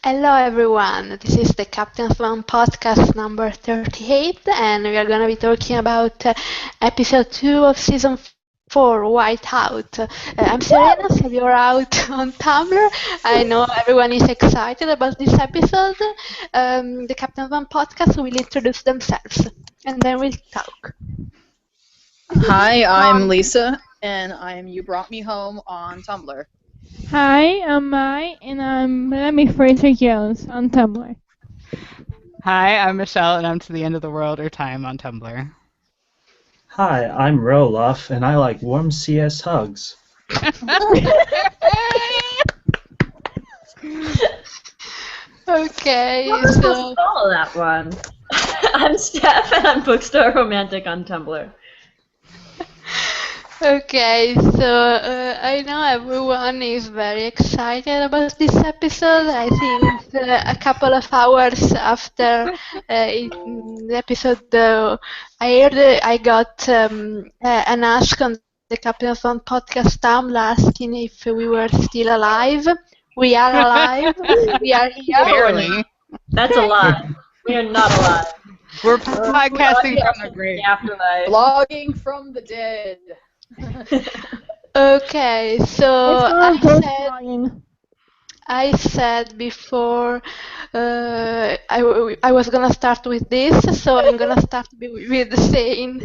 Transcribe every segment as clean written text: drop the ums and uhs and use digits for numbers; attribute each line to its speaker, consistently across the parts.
Speaker 1: Hello everyone, this is the Captain Swan podcast number 38 and we are going to be talking about episode 2 of season 4, Whiteout. I'm Serena, so you're out on Tumblr. I know everyone is excited about this episode. The Captain Swan podcast will introduce themselves and then we'll talk.
Speaker 2: Hi, I'm Lisa, and I'm You Brought Me Home on Tumblr.
Speaker 3: Hi, I'm Mai, and I'm Lemmy Fraser Jones on Tumblr.
Speaker 4: Hi, I'm Michelle, and I'm To the End of the World or Time on Tumblr.
Speaker 5: Hi, I'm Roloff, and I like warm CS hugs.
Speaker 1: Okay,
Speaker 6: What was supposed to follow that one? I'm Steph, and I'm Bookstore Romantic on Tumblr.
Speaker 1: Okay, so I know everyone is very excited about this episode. I think a couple of hours after the episode aired, I got an ask on the Captain Fun podcast Tumblr asking if we were still alive. We are alive. We are here.
Speaker 4: Barely.
Speaker 6: That's a lie. We are not alive.
Speaker 4: We're podcasting from the grave.
Speaker 6: Afterlife.
Speaker 2: Blogging from the dead.
Speaker 1: Okay, so
Speaker 3: Blogging.
Speaker 1: I said before I was gonna start with this, so I'm gonna start with saying,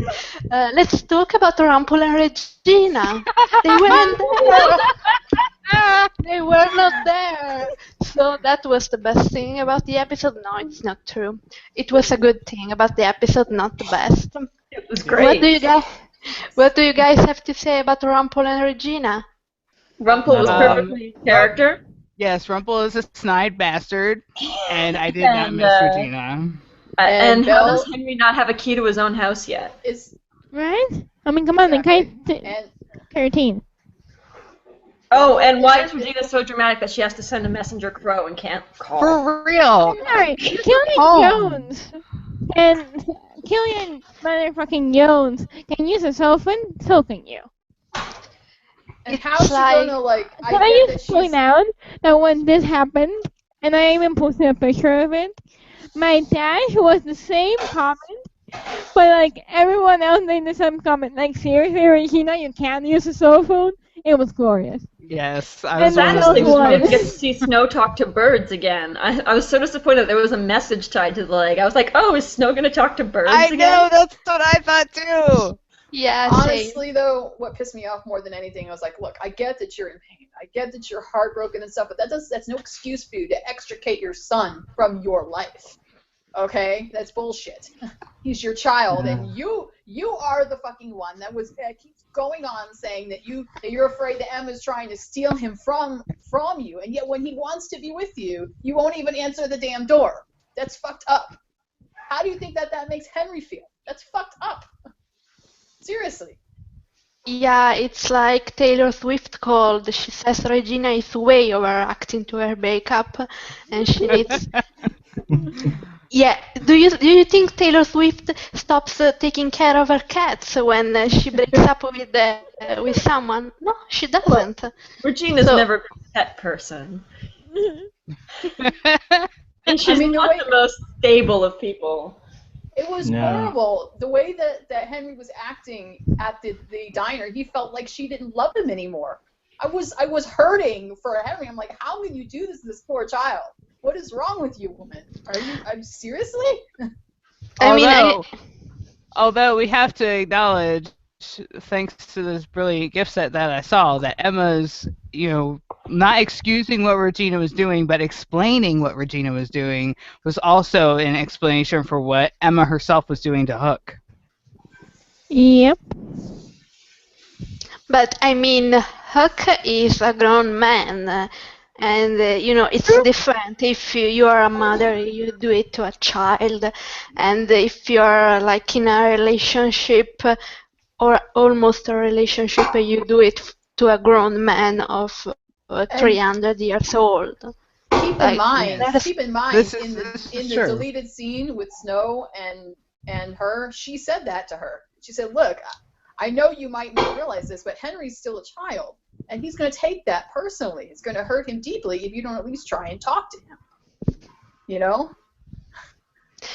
Speaker 1: let's talk about Rumpel and Regina. They weren't there. They were not there. So that was the best thing about the episode. No, it's not true. It was a good thing about the episode, not the best.
Speaker 6: It was great.
Speaker 1: What do you guys have to say about Rumpel and Regina?
Speaker 6: Rumpel was perfectly in character.
Speaker 4: Yes, Rumpel is a snide bastard, and I did not miss Regina.
Speaker 6: And how
Speaker 2: Belle-
Speaker 6: does Henry not have a key to his own house yet?
Speaker 3: Right? I mean, come on,
Speaker 2: Exactly.
Speaker 3: the
Speaker 2: And
Speaker 3: 13.
Speaker 6: Oh, and why is Regina so dramatic that she has to send a messenger crow and can't call?
Speaker 4: For real!
Speaker 3: Alright, Killian
Speaker 4: Oh.
Speaker 3: Jones and Killian motherfucking Jones can use a cell phone, so can you.
Speaker 2: and how's she
Speaker 1: like-
Speaker 2: gonna, like,
Speaker 3: Can I
Speaker 2: get that
Speaker 3: just point
Speaker 2: she's...
Speaker 3: out that when this happened, and I even posted a picture of it, my dad, who was the same comment, but like everyone else made the same comment, like seriously, Regina, you can't use a cell phone? It was glorious.
Speaker 4: Yes, I
Speaker 3: And
Speaker 4: was one of
Speaker 3: that's
Speaker 6: Honestly,
Speaker 4: those.
Speaker 3: what-
Speaker 6: we didn't get to see Snow talk to birds again. I was so disappointed there was a message tied to the leg. I was like, oh, is Snow going to talk to birds
Speaker 4: I
Speaker 6: again?
Speaker 4: know, that's what I thought too!
Speaker 1: Yeah, same.
Speaker 2: Honestly, though, what pissed me off more than anything, I was like, look, I get that you're in pain. I get that you're heartbroken and stuff, but that's no excuse for you to extricate your son from your life. Okay? That's bullshit. He's your child, and you are the fucking one that keeps going on saying that you're afraid that Emma's trying to steal him from you, and yet when he wants to be with you, you won't even answer the damn door. That's fucked up. How do you think that makes Henry feel? That's fucked up. Seriously.
Speaker 1: Yeah, it's like Taylor Swift called. She says Regina is way overacting to her makeup, and she needs. Yeah, do you think Taylor Swift stops taking care of her cats when she breaks up with someone? No, she doesn't.
Speaker 6: Regina's
Speaker 1: So-
Speaker 6: never been a pet person. And she's
Speaker 2: the
Speaker 6: not
Speaker 2: way-
Speaker 6: the most stable of people.
Speaker 2: It was
Speaker 5: No.
Speaker 2: horrible. The way that Henry was acting at the diner, he felt like she didn't love him anymore. I was hurting for Henry. I'm like, how can you do this to this poor child? What is wrong with you, woman? Are you seriously?
Speaker 4: Although we have to acknowledge, thanks to this brilliant gift set that I saw, that Emma's, not excusing what Regina was doing, but explaining what Regina was doing was also an explanation for what Emma herself was doing to Hook.
Speaker 3: Yep.
Speaker 1: But I mean, Huck is a grown man, and it's different. If you are a mother, you do it to a child, and if you're like in a relationship or almost a relationship, you do it to a grown man of 300 years old.
Speaker 2: Keep in mind,
Speaker 4: this
Speaker 2: in
Speaker 4: is
Speaker 2: the
Speaker 4: true.
Speaker 2: deleted scene with Snow and her, she said that to her. She said, "Look, I know you might not realize this, but Henry's still a child, and he's going to take that personally. It's going to hurt him deeply if you don't at least try and talk to him." you know.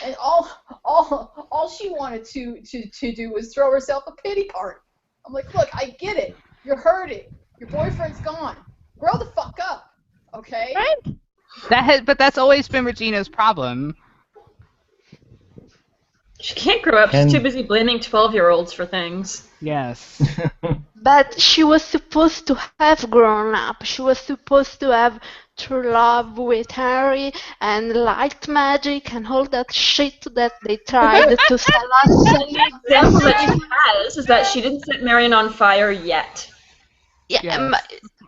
Speaker 2: And all she wanted to do was throw herself a pity party. I'm like, look, I get it. You're hurting. Your boyfriend's gone. Grow the fuck up, okay?
Speaker 3: Right?
Speaker 4: But that's always been Regina's problem.
Speaker 6: She can't grow up. She's too
Speaker 5: And
Speaker 6: busy blaming 12-year-olds for things.
Speaker 4: Yes.
Speaker 1: But she was supposed to have grown up. She was supposed to have true love with Harry and light magic and all that shit that they tried to sell us.
Speaker 6: The example that she has is that she didn't set Marion on fire yet.
Speaker 1: Yeah,
Speaker 4: Yes.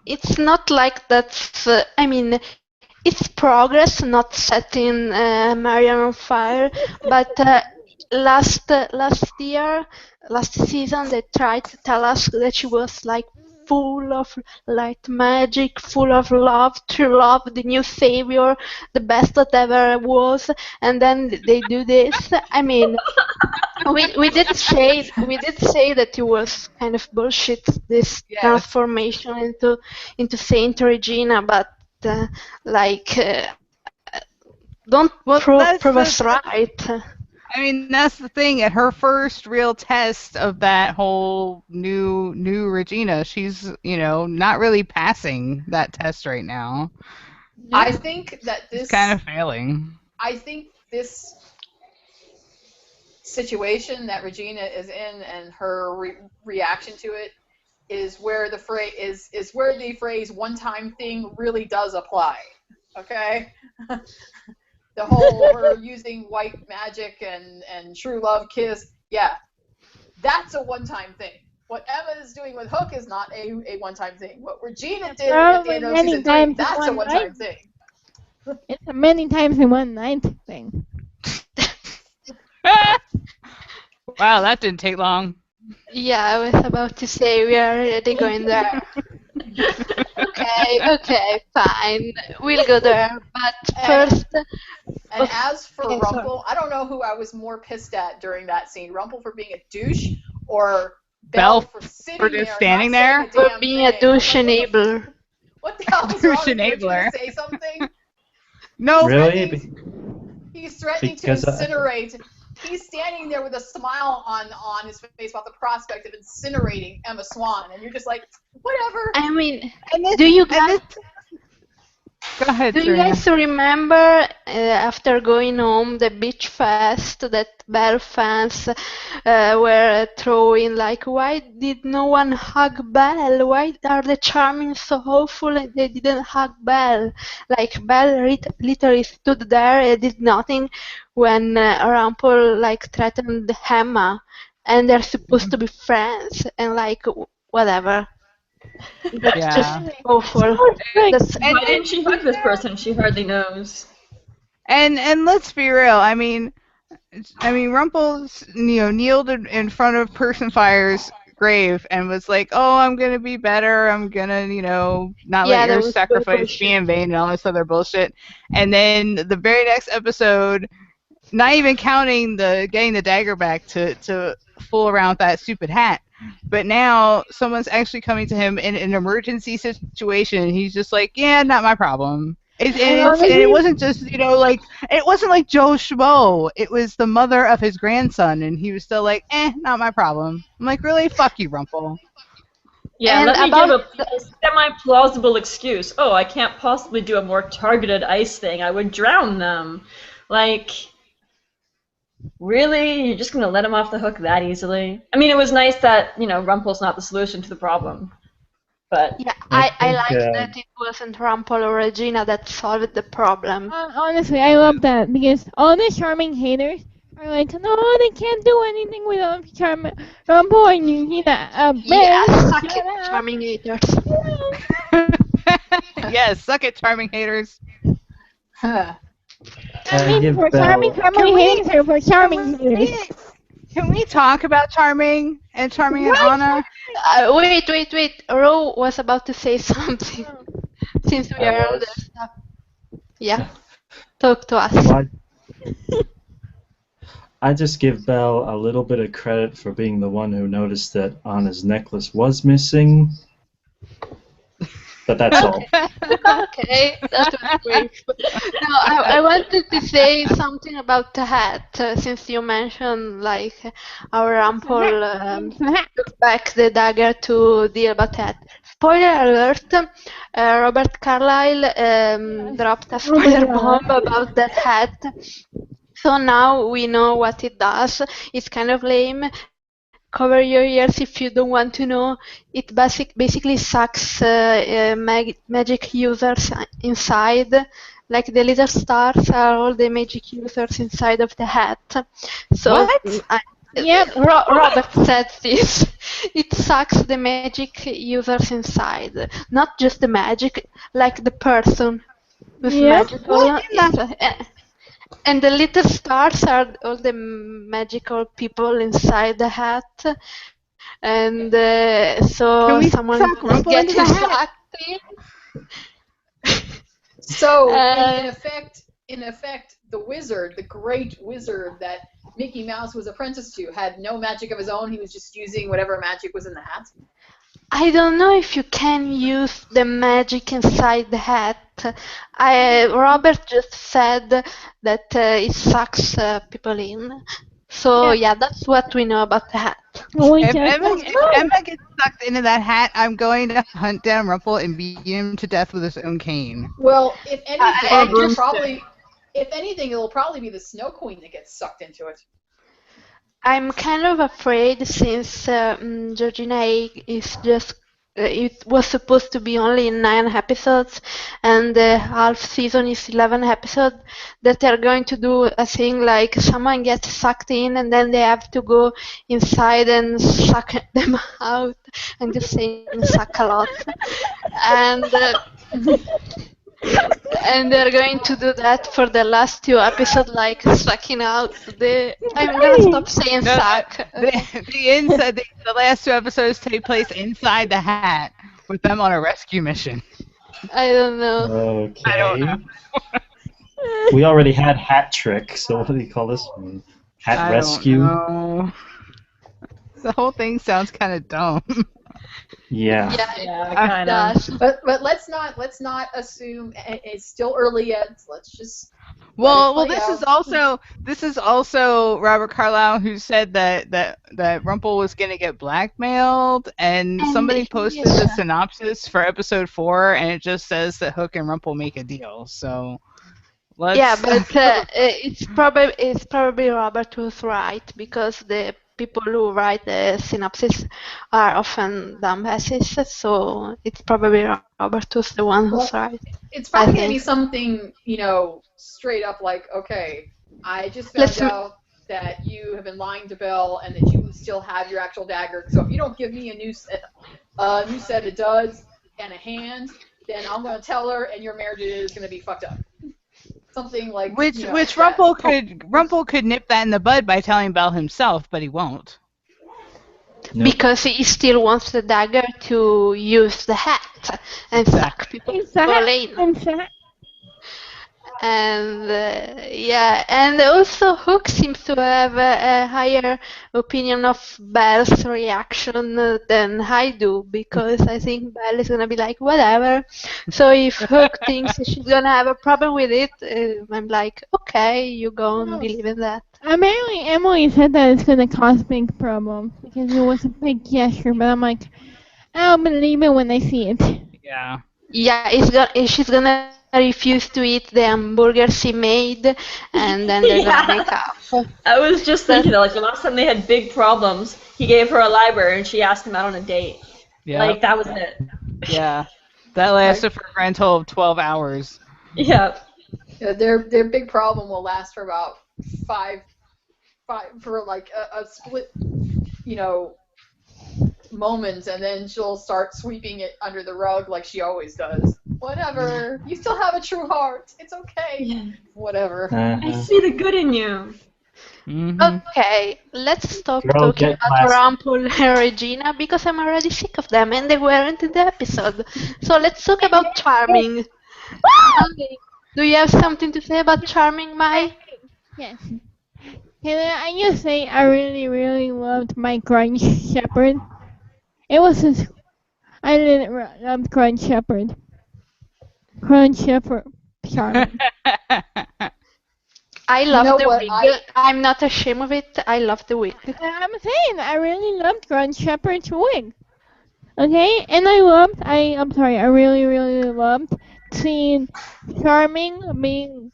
Speaker 1: it's not like that's. I mean, it's progress, not setting Marion on fire. But last season, they tried to tell us that she was like full of light magic, full of love, true love, the new savior, the best that ever was, and then they do this. I mean, we did say that it was kind of bullshit, this
Speaker 4: Yes.
Speaker 1: transformation into Saint Regina, but like don't
Speaker 4: Well, that's
Speaker 1: prove us
Speaker 4: the.
Speaker 1: right.
Speaker 4: I mean, that's the thing. At her first real test of that whole new Regina, she's not really passing that test right now.
Speaker 2: I think that
Speaker 4: She's kind of failing.
Speaker 2: I think this situation that Regina is in and her reaction to it is where the phrase one-time thing really does apply. Okay? The whole her using white magic and true love kiss, yeah, that's a one-time thing. What Emma is doing with Hook is not a one-time thing. What Regina did at the end of season 3, that's a one-time thing.
Speaker 3: It's a many times in one night thing.
Speaker 4: Wow, that didn't take long.
Speaker 1: Yeah, I was about to say we are already going there. Okay, fine. We'll go there. But first.
Speaker 2: And as for
Speaker 1: Okay,
Speaker 2: Rumple, I don't know who I was more pissed at during that scene. Rumple for being a douche or Belle for sitting
Speaker 4: for
Speaker 2: there
Speaker 4: just standing
Speaker 2: not saying
Speaker 4: there?
Speaker 2: a damn
Speaker 1: Being a
Speaker 2: thing.
Speaker 1: douche
Speaker 2: I'm like,
Speaker 1: enabler.
Speaker 2: what the hell is wrong
Speaker 4: Douche
Speaker 2: with you? Are you
Speaker 4: enabler.
Speaker 2: going to say something?
Speaker 4: No.
Speaker 5: really?
Speaker 2: He's threatening to
Speaker 5: Because
Speaker 2: incinerate. He's standing there with a smile on his face about the prospect of incinerating Emma Swan, and you're just like, whatever.
Speaker 1: I mean, do you guys
Speaker 4: Go ahead,
Speaker 1: Do you
Speaker 4: Serena.
Speaker 1: guys remember after going home the beach fest that Belle fans were throwing like, why did no one hug Belle? Why are the Charming so awful and they didn't hug Belle? Like Belle literally stood there and did nothing when Rumpel like threatened Emma, and they're supposed to be friends and like whatever. That's
Speaker 4: Yeah.
Speaker 1: just awful. That's
Speaker 6: Why didn't she hug this person she hardly knows?
Speaker 4: And let's be real. I mean, Rumpel's kneeled in front of Personfire's grave and was like, "Oh, I'm gonna be better. I'm gonna not
Speaker 1: Yeah,
Speaker 4: let
Speaker 1: that
Speaker 4: your
Speaker 1: was
Speaker 4: sacrifice
Speaker 1: bullshit.
Speaker 4: be in vain," and all this other bullshit. And then the very next episode, not even counting the getting the dagger back to fool around with that stupid hat. But now someone's actually coming to him in an emergency situation, and he's just like, "Yeah, not my problem." And it wasn't just like it wasn't like Joe Schmo. It was the mother of his grandson, and he was still like, not my problem. I'm like, really? Fuck you, Rumpel.
Speaker 6: Yeah,
Speaker 1: And
Speaker 6: let me
Speaker 1: about
Speaker 6: give a semi-plausible excuse. Oh, I can't possibly do a more targeted ice thing. I would drown them. Like, really? You're just gonna let him off the hook that easily? I mean, it was nice that, Rumpel's not the solution to the problem. But
Speaker 1: Yeah,
Speaker 5: I
Speaker 1: I
Speaker 5: think,
Speaker 1: like that it wasn't Rumpel or Regina that solved the problem.
Speaker 3: Honestly, I love that because all the Charming haters are like, no, they can't do anything without Rumple and Eugenia.
Speaker 1: Yeah,
Speaker 3: Belle,
Speaker 1: suck
Speaker 3: shut
Speaker 1: it,
Speaker 3: up.
Speaker 1: Charming haters.
Speaker 4: Yes, suck it, charming haters.
Speaker 3: I mean,
Speaker 5: give
Speaker 3: for
Speaker 5: Belle.
Speaker 3: Charming haters or for Charming haters.
Speaker 4: Can we talk about Charming and Anna?
Speaker 1: Wait. Ro was about to say something. Since we
Speaker 5: I
Speaker 1: are on
Speaker 5: was.
Speaker 1: the stuff. Yeah, talk to us.
Speaker 5: Well, I just give Belle a little bit of credit for being the one who noticed that Anna's necklace was missing. But that's all.
Speaker 1: Okay, that was brief. No, I wanted to say something about the hat, since you mentioned like our Rumpel took back the dagger to deal about that. Spoiler alert, Robert Carlyle dropped a
Speaker 3: Oh my
Speaker 1: spoiler
Speaker 3: god.
Speaker 1: bomb about that hat. So now we know what it does. It's kind of lame. Cover your ears if you don't want to know. It basically sucks magic users inside. Like the little stars are all the magic users inside of the hat. So
Speaker 4: What?
Speaker 3: Yep.
Speaker 1: Robert said this. It sucks the magic users inside. Not just the magic, like the person who's
Speaker 3: Yep.
Speaker 1: magical.
Speaker 4: What in
Speaker 1: Is,
Speaker 4: the?
Speaker 1: and the little stars are all the magical people inside the hat, and so
Speaker 4: Can we
Speaker 1: someone
Speaker 4: suck
Speaker 1: just
Speaker 4: Rumple
Speaker 1: gets
Speaker 4: into the hat?
Speaker 1: sucked in.
Speaker 2: So
Speaker 1: Uh,
Speaker 2: in effect, the wizard, the great wizard that Mickey Mouse was apprenticed to, had no magic of his own. He was just using whatever magic was in the hat.
Speaker 1: I don't know if you can use the magic inside the hat. Robert just said that it sucks people in. So yeah, that's what we know about the hat.
Speaker 3: We
Speaker 4: If
Speaker 3: just
Speaker 4: Emma,
Speaker 3: don't
Speaker 4: if
Speaker 3: know.
Speaker 4: Emma gets sucked into that hat, I'm going to hunt down Rumple and beat him to death with his own cane.
Speaker 2: Well, if anything,
Speaker 1: I
Speaker 2: it'll
Speaker 1: just
Speaker 2: probably, if anything, it'll probably be the Snow Queen that gets sucked into it.
Speaker 1: I'm kind of afraid since Georgina Egg is just it was supposed to be only 9 episodes and the half season is 11 episodes that they're going to do a thing like someone gets sucked in and then they have to go inside and suck them out. I'm just saying suck a lot. And and they're going to do that for the last 2 episodes, like sucking out the. I'm gonna stop saying
Speaker 4: No,
Speaker 1: suck.
Speaker 4: the last 2 episodes take place inside the hat with them on a rescue mission.
Speaker 1: I don't know.
Speaker 5: Okay.
Speaker 4: I don't know.
Speaker 5: We already had Hat Trick, so what do you call this one? Hat
Speaker 4: I
Speaker 5: Rescue?
Speaker 4: don't know. The whole thing sounds kind of dumb.
Speaker 5: Yeah.
Speaker 1: Yeah,
Speaker 6: Yeah,
Speaker 1: it
Speaker 6: kind of.
Speaker 1: does.
Speaker 2: But let's not assume it's still early yet. Let's just
Speaker 4: Well,
Speaker 2: play
Speaker 4: this
Speaker 2: out.
Speaker 4: is also Robert Carlyle who said that Rumple was going to get blackmailed, and somebody posted the
Speaker 1: yes.
Speaker 4: synopsis for episode 4, and it just says that Hook and Rumple make a deal. So let's.
Speaker 1: Yeah, but it's probably Robert who's right because the people who write the synopsis are often dumbasses, so it's probably Robert who's the one who's
Speaker 2: Well,
Speaker 1: right.
Speaker 2: it's probably
Speaker 1: I
Speaker 2: going to be
Speaker 1: think.
Speaker 2: something, straight up like, okay, I just
Speaker 1: Let's
Speaker 2: found out that you have been lying to Belle and that you still have your actual dagger. So if you don't give me a new set of duds and a hand, then I'm going to tell her and your marriage is going to be fucked up. Something like
Speaker 4: Which
Speaker 2: that.
Speaker 4: Rumple could nip that in the bud by telling Belle himself, but he won't.
Speaker 5: Nope.
Speaker 1: because he still wants the dagger to use the hat and suck people in.
Speaker 3: Inside.
Speaker 1: And yeah, and also Hook seems to have a higher opinion of Belle's reaction than I do, because I think Belle is gonna be like, whatever. So if Hook thinks she's gonna have a problem with it, I'm like, okay, you go and believe in that.
Speaker 3: Apparently, Emily said that it's gonna cause big problems because it was a big gesture, but I'm like, I'll believe it when I see it.
Speaker 4: Yeah.
Speaker 1: Yeah, she's gonna refuse to eat the hamburgers he made, and then they're
Speaker 6: Yeah.
Speaker 1: gonna make up.
Speaker 6: I was just thinking that, like, the last time they had big problems, he gave her a library and she asked him out on a date.
Speaker 4: Yeah.
Speaker 6: Like, that was it.
Speaker 4: Yeah. That lasted for a grand total of 12 hours.
Speaker 6: Yeah.
Speaker 2: Their big problem will last for about five for like a split, moment, and then she'll start sweeping it under the rug like she always does. Whatever. You still have a true heart. It's okay. Whatever.
Speaker 6: I see the good in you.
Speaker 4: Mm-hmm.
Speaker 1: Okay, let's stop
Speaker 5: Girl,
Speaker 1: talking
Speaker 5: get
Speaker 1: about
Speaker 5: classy.
Speaker 1: Rumpel and Regina because I'm already sick of them and they weren't in the episode. So let's talk about Charming. Okay. Do you have something to say about Charming, Mai?
Speaker 3: Yes. Can I just say I really, really loved my Grunge Shepherd. It was just, I didn't love Crunch Shepherd. Crunch Shepherd. Charming.
Speaker 1: I
Speaker 2: You
Speaker 1: love
Speaker 2: know
Speaker 1: the
Speaker 2: what?
Speaker 1: wig. I'm not ashamed of it. I love the wig.
Speaker 3: I'm saying I really loved Crunch Shepherd's wig. Okay, and I really, really loved seeing Charming being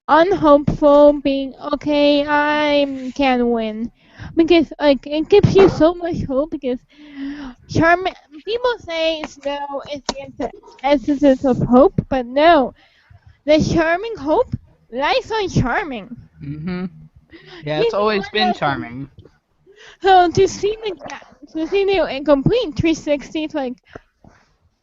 Speaker 3: unhopeful, being okay, I can win. Because like it gives you so much hope because Charming people say Snow is the essence of hope, but no. The Charming hope lies on Charming.
Speaker 4: Mhm. Yeah, it's
Speaker 3: He's the
Speaker 4: always
Speaker 3: one
Speaker 4: been
Speaker 3: that
Speaker 4: charming.
Speaker 3: so to see the complete 360 it's like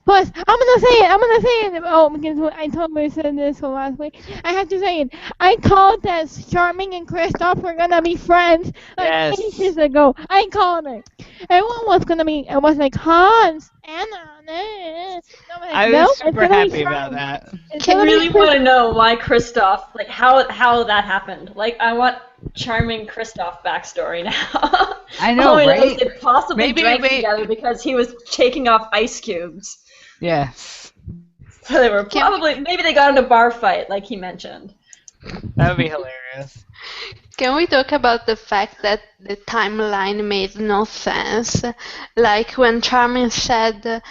Speaker 3: plus, I'm gonna say it. I'm gonna say it. Oh, because I totally said this last week. I have to say it. I called that Charming and Kristoff were gonna be friends like
Speaker 4: Yes.
Speaker 3: ages ago. I called it. Everyone was gonna be. It was like Hans, Anna. No, I'm like,
Speaker 4: I
Speaker 3: no,
Speaker 4: was
Speaker 3: it's
Speaker 4: super
Speaker 3: gonna be
Speaker 4: happy about
Speaker 3: Charming.
Speaker 4: that.
Speaker 3: It's
Speaker 6: I
Speaker 3: gonna be
Speaker 6: really
Speaker 3: Chris.
Speaker 6: want to know why Kristoff, like how that happened. Like I want charming Kristoff backstory now.
Speaker 4: I
Speaker 6: All
Speaker 4: know,
Speaker 6: we know is
Speaker 4: right?
Speaker 6: they possibly
Speaker 4: Maybe
Speaker 6: drank
Speaker 4: wait.
Speaker 6: together because he was shaking off ice cubes.
Speaker 4: Yes.
Speaker 6: So they were
Speaker 1: Can we,
Speaker 6: maybe they got in a bar fight, like he mentioned.
Speaker 4: That would be hilarious.
Speaker 1: can we talk about the fact that the timeline made no sense? Like when Charming said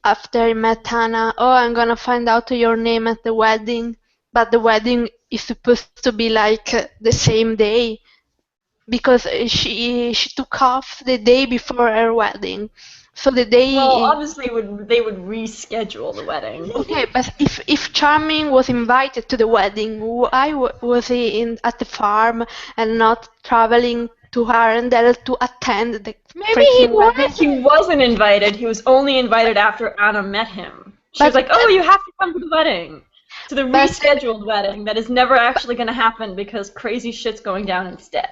Speaker 1: after he met Anna, "Oh, I'm gonna find out your name at the wedding," but the wedding is supposed to be like the same day because she took off the day before her wedding. So the
Speaker 6: Well,
Speaker 1: day.
Speaker 6: obviously they would reschedule the wedding.
Speaker 1: Okay, but if Charming was invited to the wedding, why was he at the farm and not traveling to Arendelle to attend the
Speaker 3: Maybe he
Speaker 1: freaking wedding?
Speaker 3: was.
Speaker 6: He wasn't invited. He was only invited after Anna met him. She was
Speaker 1: But
Speaker 6: like, "Oh, you have to come to the wedding." To the
Speaker 1: but
Speaker 6: rescheduled wedding that is never actually going to happen because crazy shit's going down instead.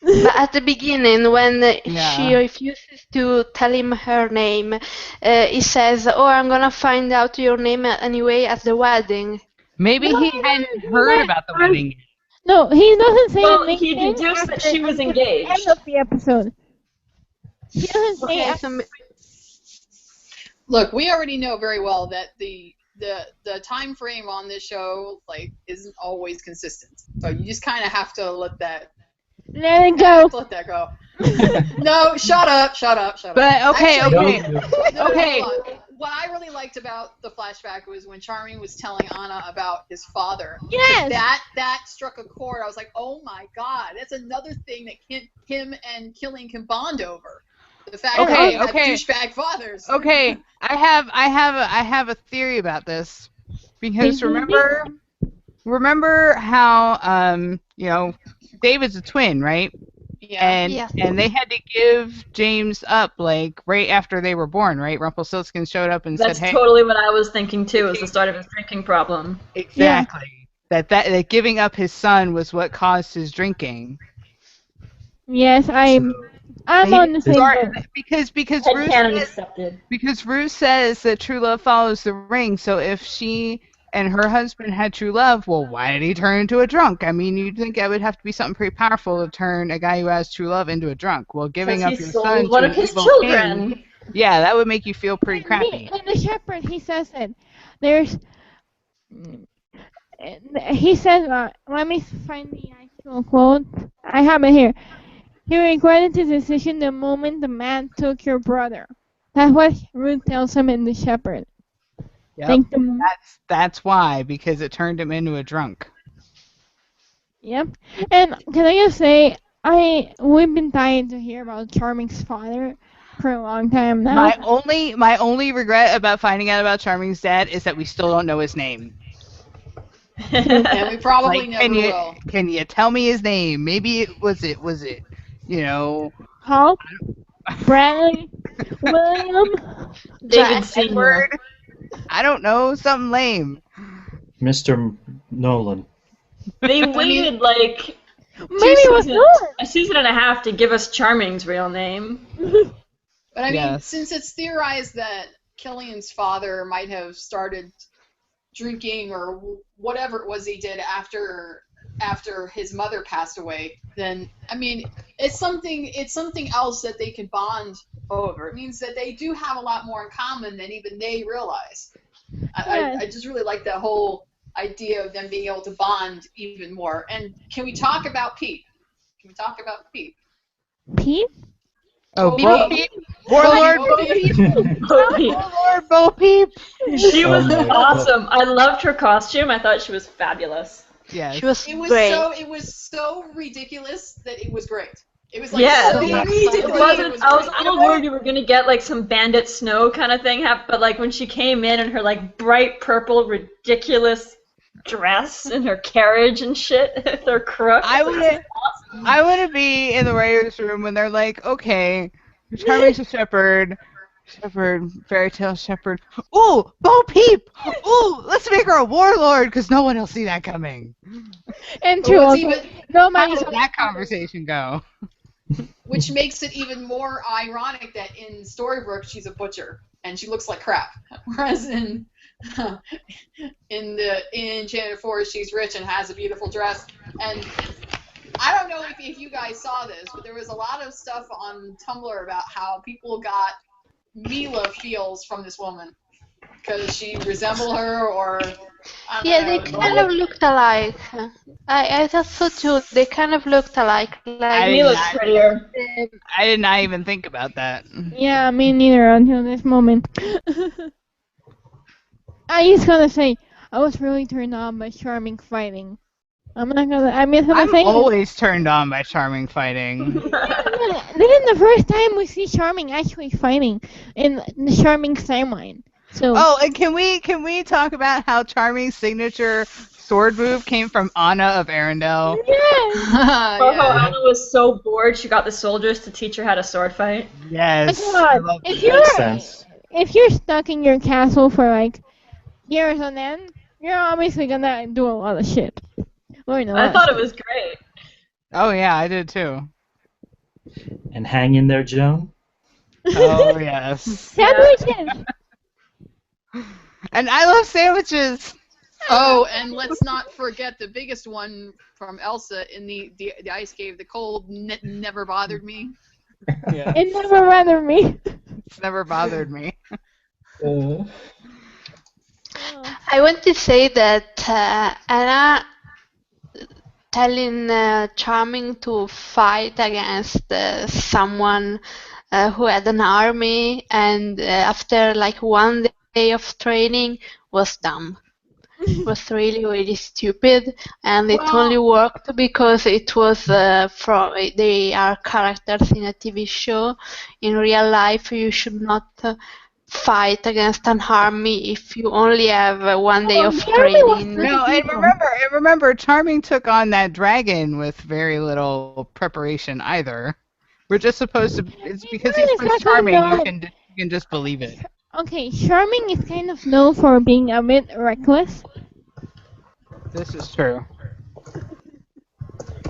Speaker 1: but at the beginning, when she
Speaker 4: Yeah.
Speaker 1: refuses to tell him her name, he says, "Oh, I'm gonna find out your name anyway at the wedding."
Speaker 4: Maybe
Speaker 3: No,
Speaker 4: he
Speaker 3: he
Speaker 4: hadn't
Speaker 3: doesn't say
Speaker 4: heard
Speaker 3: that.
Speaker 4: about the wedding yet.
Speaker 3: No, he doesn't say the
Speaker 6: Well,
Speaker 3: main
Speaker 6: he
Speaker 3: thing
Speaker 6: deduced that
Speaker 3: after
Speaker 6: she was
Speaker 3: until the end
Speaker 6: engaged.
Speaker 3: of the episode. He doesn't say
Speaker 1: Okay,
Speaker 3: after.
Speaker 1: so
Speaker 2: Look, we already know very well that the time frame on this show isn't always consistent. So you just kind of have to let that
Speaker 3: Let it go.
Speaker 2: go. No, shut up.
Speaker 4: But okay,
Speaker 2: Actually,
Speaker 4: okay.
Speaker 2: No,
Speaker 4: Okay.
Speaker 2: hold on. What I really liked about the flashback was when Charming was telling Anna about his father.
Speaker 3: Yes.
Speaker 2: That struck a chord. I was like, oh my god, that's another thing that him and Killing can bond over. The fact that
Speaker 4: Okay,
Speaker 2: they have
Speaker 4: okay.
Speaker 2: douchebag fathers.
Speaker 4: Okay, I have a theory about this because remember how David's a twin, right?
Speaker 2: Yeah.
Speaker 1: yes.
Speaker 4: And they had to give James up like right after they were born, right? Rumpelstiltskin showed up and
Speaker 6: That's
Speaker 4: said, "Hey,
Speaker 6: totally what I was thinking too. Is the start of his drinking problem.
Speaker 4: exactly." That giving up his son was what caused his drinking.
Speaker 3: Yes, I'm
Speaker 4: He
Speaker 3: on the
Speaker 4: didn't
Speaker 3: same
Speaker 4: start
Speaker 3: boat.
Speaker 4: because
Speaker 6: Headcanon accepted.
Speaker 4: Ruth says that true love follows the ring. So if she and her husband had true love, well, why did he turn into a drunk? I mean, you'd think it would have to be something pretty powerful to turn a guy who has true love into a drunk. Well,
Speaker 6: Because
Speaker 4: giving up
Speaker 6: he
Speaker 4: your
Speaker 6: sold
Speaker 4: son
Speaker 6: one
Speaker 4: to
Speaker 6: of
Speaker 4: an
Speaker 6: his
Speaker 4: evil
Speaker 6: children.
Speaker 4: king, yeah, that would make you feel pretty crappy.
Speaker 3: And the shepherd, he says it. There's. He says, let me find the actual quote. I have it here. He regretted his decision the moment the man took your brother. That's what Ruth tells him in the shepherd.
Speaker 4: Yep.
Speaker 3: Think the
Speaker 4: That's why, because it turned him into a drunk.
Speaker 3: Yep. And can I just say, we've been dying to hear about Charming's father for a long time now.
Speaker 4: My only regret about finding out about Charming's dad is that we still don't know his name.
Speaker 2: And we probably
Speaker 4: Like,
Speaker 2: never will.
Speaker 4: can you tell me his name? Maybe it was
Speaker 3: Paul, Bradley, William.
Speaker 6: David Senior.
Speaker 4: Edward. I don't know, something lame.
Speaker 5: Mr. Nolan.
Speaker 6: They waited like
Speaker 3: Maybe it was Nolan.
Speaker 6: a season and a half to give us Charming's real name.
Speaker 2: But I mean,
Speaker 4: Yes.
Speaker 2: since it's theorized that Killian's father might have started drinking or whatever it was he did after his mother passed away, then I mean, it's something else that they could bond over. It means that they do have a lot more in common than even they realize.
Speaker 3: Yes.
Speaker 2: I just really like that whole idea of them being able to bond even more. And can we talk about Pete? Can we talk about Pete?
Speaker 3: Pete?
Speaker 4: Oh,
Speaker 2: Bo
Speaker 4: Bo
Speaker 2: Peep.
Speaker 4: Peep? Warlord
Speaker 2: Bo
Speaker 4: Bo
Speaker 2: Peep.
Speaker 4: Peep?
Speaker 6: Bowie.
Speaker 4: Warlord Bo Peep?
Speaker 6: She was
Speaker 5: Oh my
Speaker 6: awesome. I loved her costume. I thought she was fabulous.
Speaker 4: Yes.
Speaker 1: She was
Speaker 2: It was
Speaker 1: great.
Speaker 2: so ridiculous that it was great. It was like
Speaker 6: Yes.
Speaker 2: so
Speaker 1: Yes.
Speaker 2: ridiculous.
Speaker 6: It wasn't.
Speaker 2: was
Speaker 6: I was
Speaker 2: great.
Speaker 6: a little worried you were gonna get like some Bandit Snow kind of thing, but like when she came in her like bright purple, ridiculous dress and her carriage and shit, with her crook.
Speaker 4: I
Speaker 6: It was
Speaker 4: wouldn't.
Speaker 6: awesome.
Speaker 4: I wouldn't be in the writers' room when they're like, okay, Charming's a shepherd, fairy tale shepherd. Ooh, Bo Peep! Ooh, let's make her a warlord because no one will see that coming.
Speaker 3: And
Speaker 2: But
Speaker 3: true.
Speaker 2: what's
Speaker 3: Also,
Speaker 2: even
Speaker 4: How
Speaker 3: nobody
Speaker 4: did that conversation go?
Speaker 2: which makes it even more ironic that in Storybrooke she's a butcher and she looks like crap, whereas in Enchanted Forest she's rich and has a beautiful dress. And I don't know if you guys saw this, but there was a lot of stuff on Tumblr about how people got Mila feels from this woman because she resembled her, or I don't
Speaker 1: Yeah, they
Speaker 2: know.
Speaker 1: kind of looked alike. I thought so too. They kind of looked alike.
Speaker 4: I
Speaker 1: Like,
Speaker 4: did
Speaker 6: Mila's
Speaker 4: not.
Speaker 6: prettier.
Speaker 4: I did not even think about that.
Speaker 3: Yeah, me neither until this moment. I just gotta say, I was really turned on by Charming fighting. I'm not gonna. I'm just gonna
Speaker 4: I'm
Speaker 3: say.
Speaker 4: always turned on by Charming fighting.
Speaker 3: Then the first time we see Charming actually fighting in the Charming timeline. So.
Speaker 4: Oh, and can we talk about how Charming's signature sword move came from Anna of Arendelle?
Speaker 3: Yes.
Speaker 6: Or how
Speaker 2: Yeah.
Speaker 6: Anna was so bored she got the soldiers to teach her how to sword fight.
Speaker 4: Yes,
Speaker 3: Come
Speaker 4: I
Speaker 3: on.
Speaker 4: love
Speaker 3: If
Speaker 4: that.
Speaker 3: you're
Speaker 5: Makes sense.
Speaker 3: if you're stuck in your castle for like years on end, you're obviously gonna do a lot of shit. Learn a lot
Speaker 6: I
Speaker 3: of
Speaker 6: thought it
Speaker 3: shit.
Speaker 6: was great.
Speaker 4: Oh yeah, I did too.
Speaker 5: And hang in there, Joan.
Speaker 4: Oh yes.
Speaker 3: Sandwiches.
Speaker 4: And I love sandwiches.
Speaker 2: Oh, and let's not forget the biggest one from Elsa in the ice cave. The cold never bothered me.
Speaker 4: Yeah.
Speaker 3: It never bothered me.
Speaker 4: It's never bothered me.
Speaker 1: I want to say that Anna telling Charming to fight against someone who had an army, and after like one day of training was dumb. Was really really stupid, and it only worked because it was they are characters in a TV show. In real life, you should not fight against an army if you only have one day of
Speaker 3: Charming was
Speaker 1: training.
Speaker 4: No, and remember, Charming took on that dragon with very little preparation either. We're just supposed to. It's because he's Prince Charming. You can just believe it.
Speaker 3: Okay, Charming is kind of known for being a bit reckless,
Speaker 4: This is true.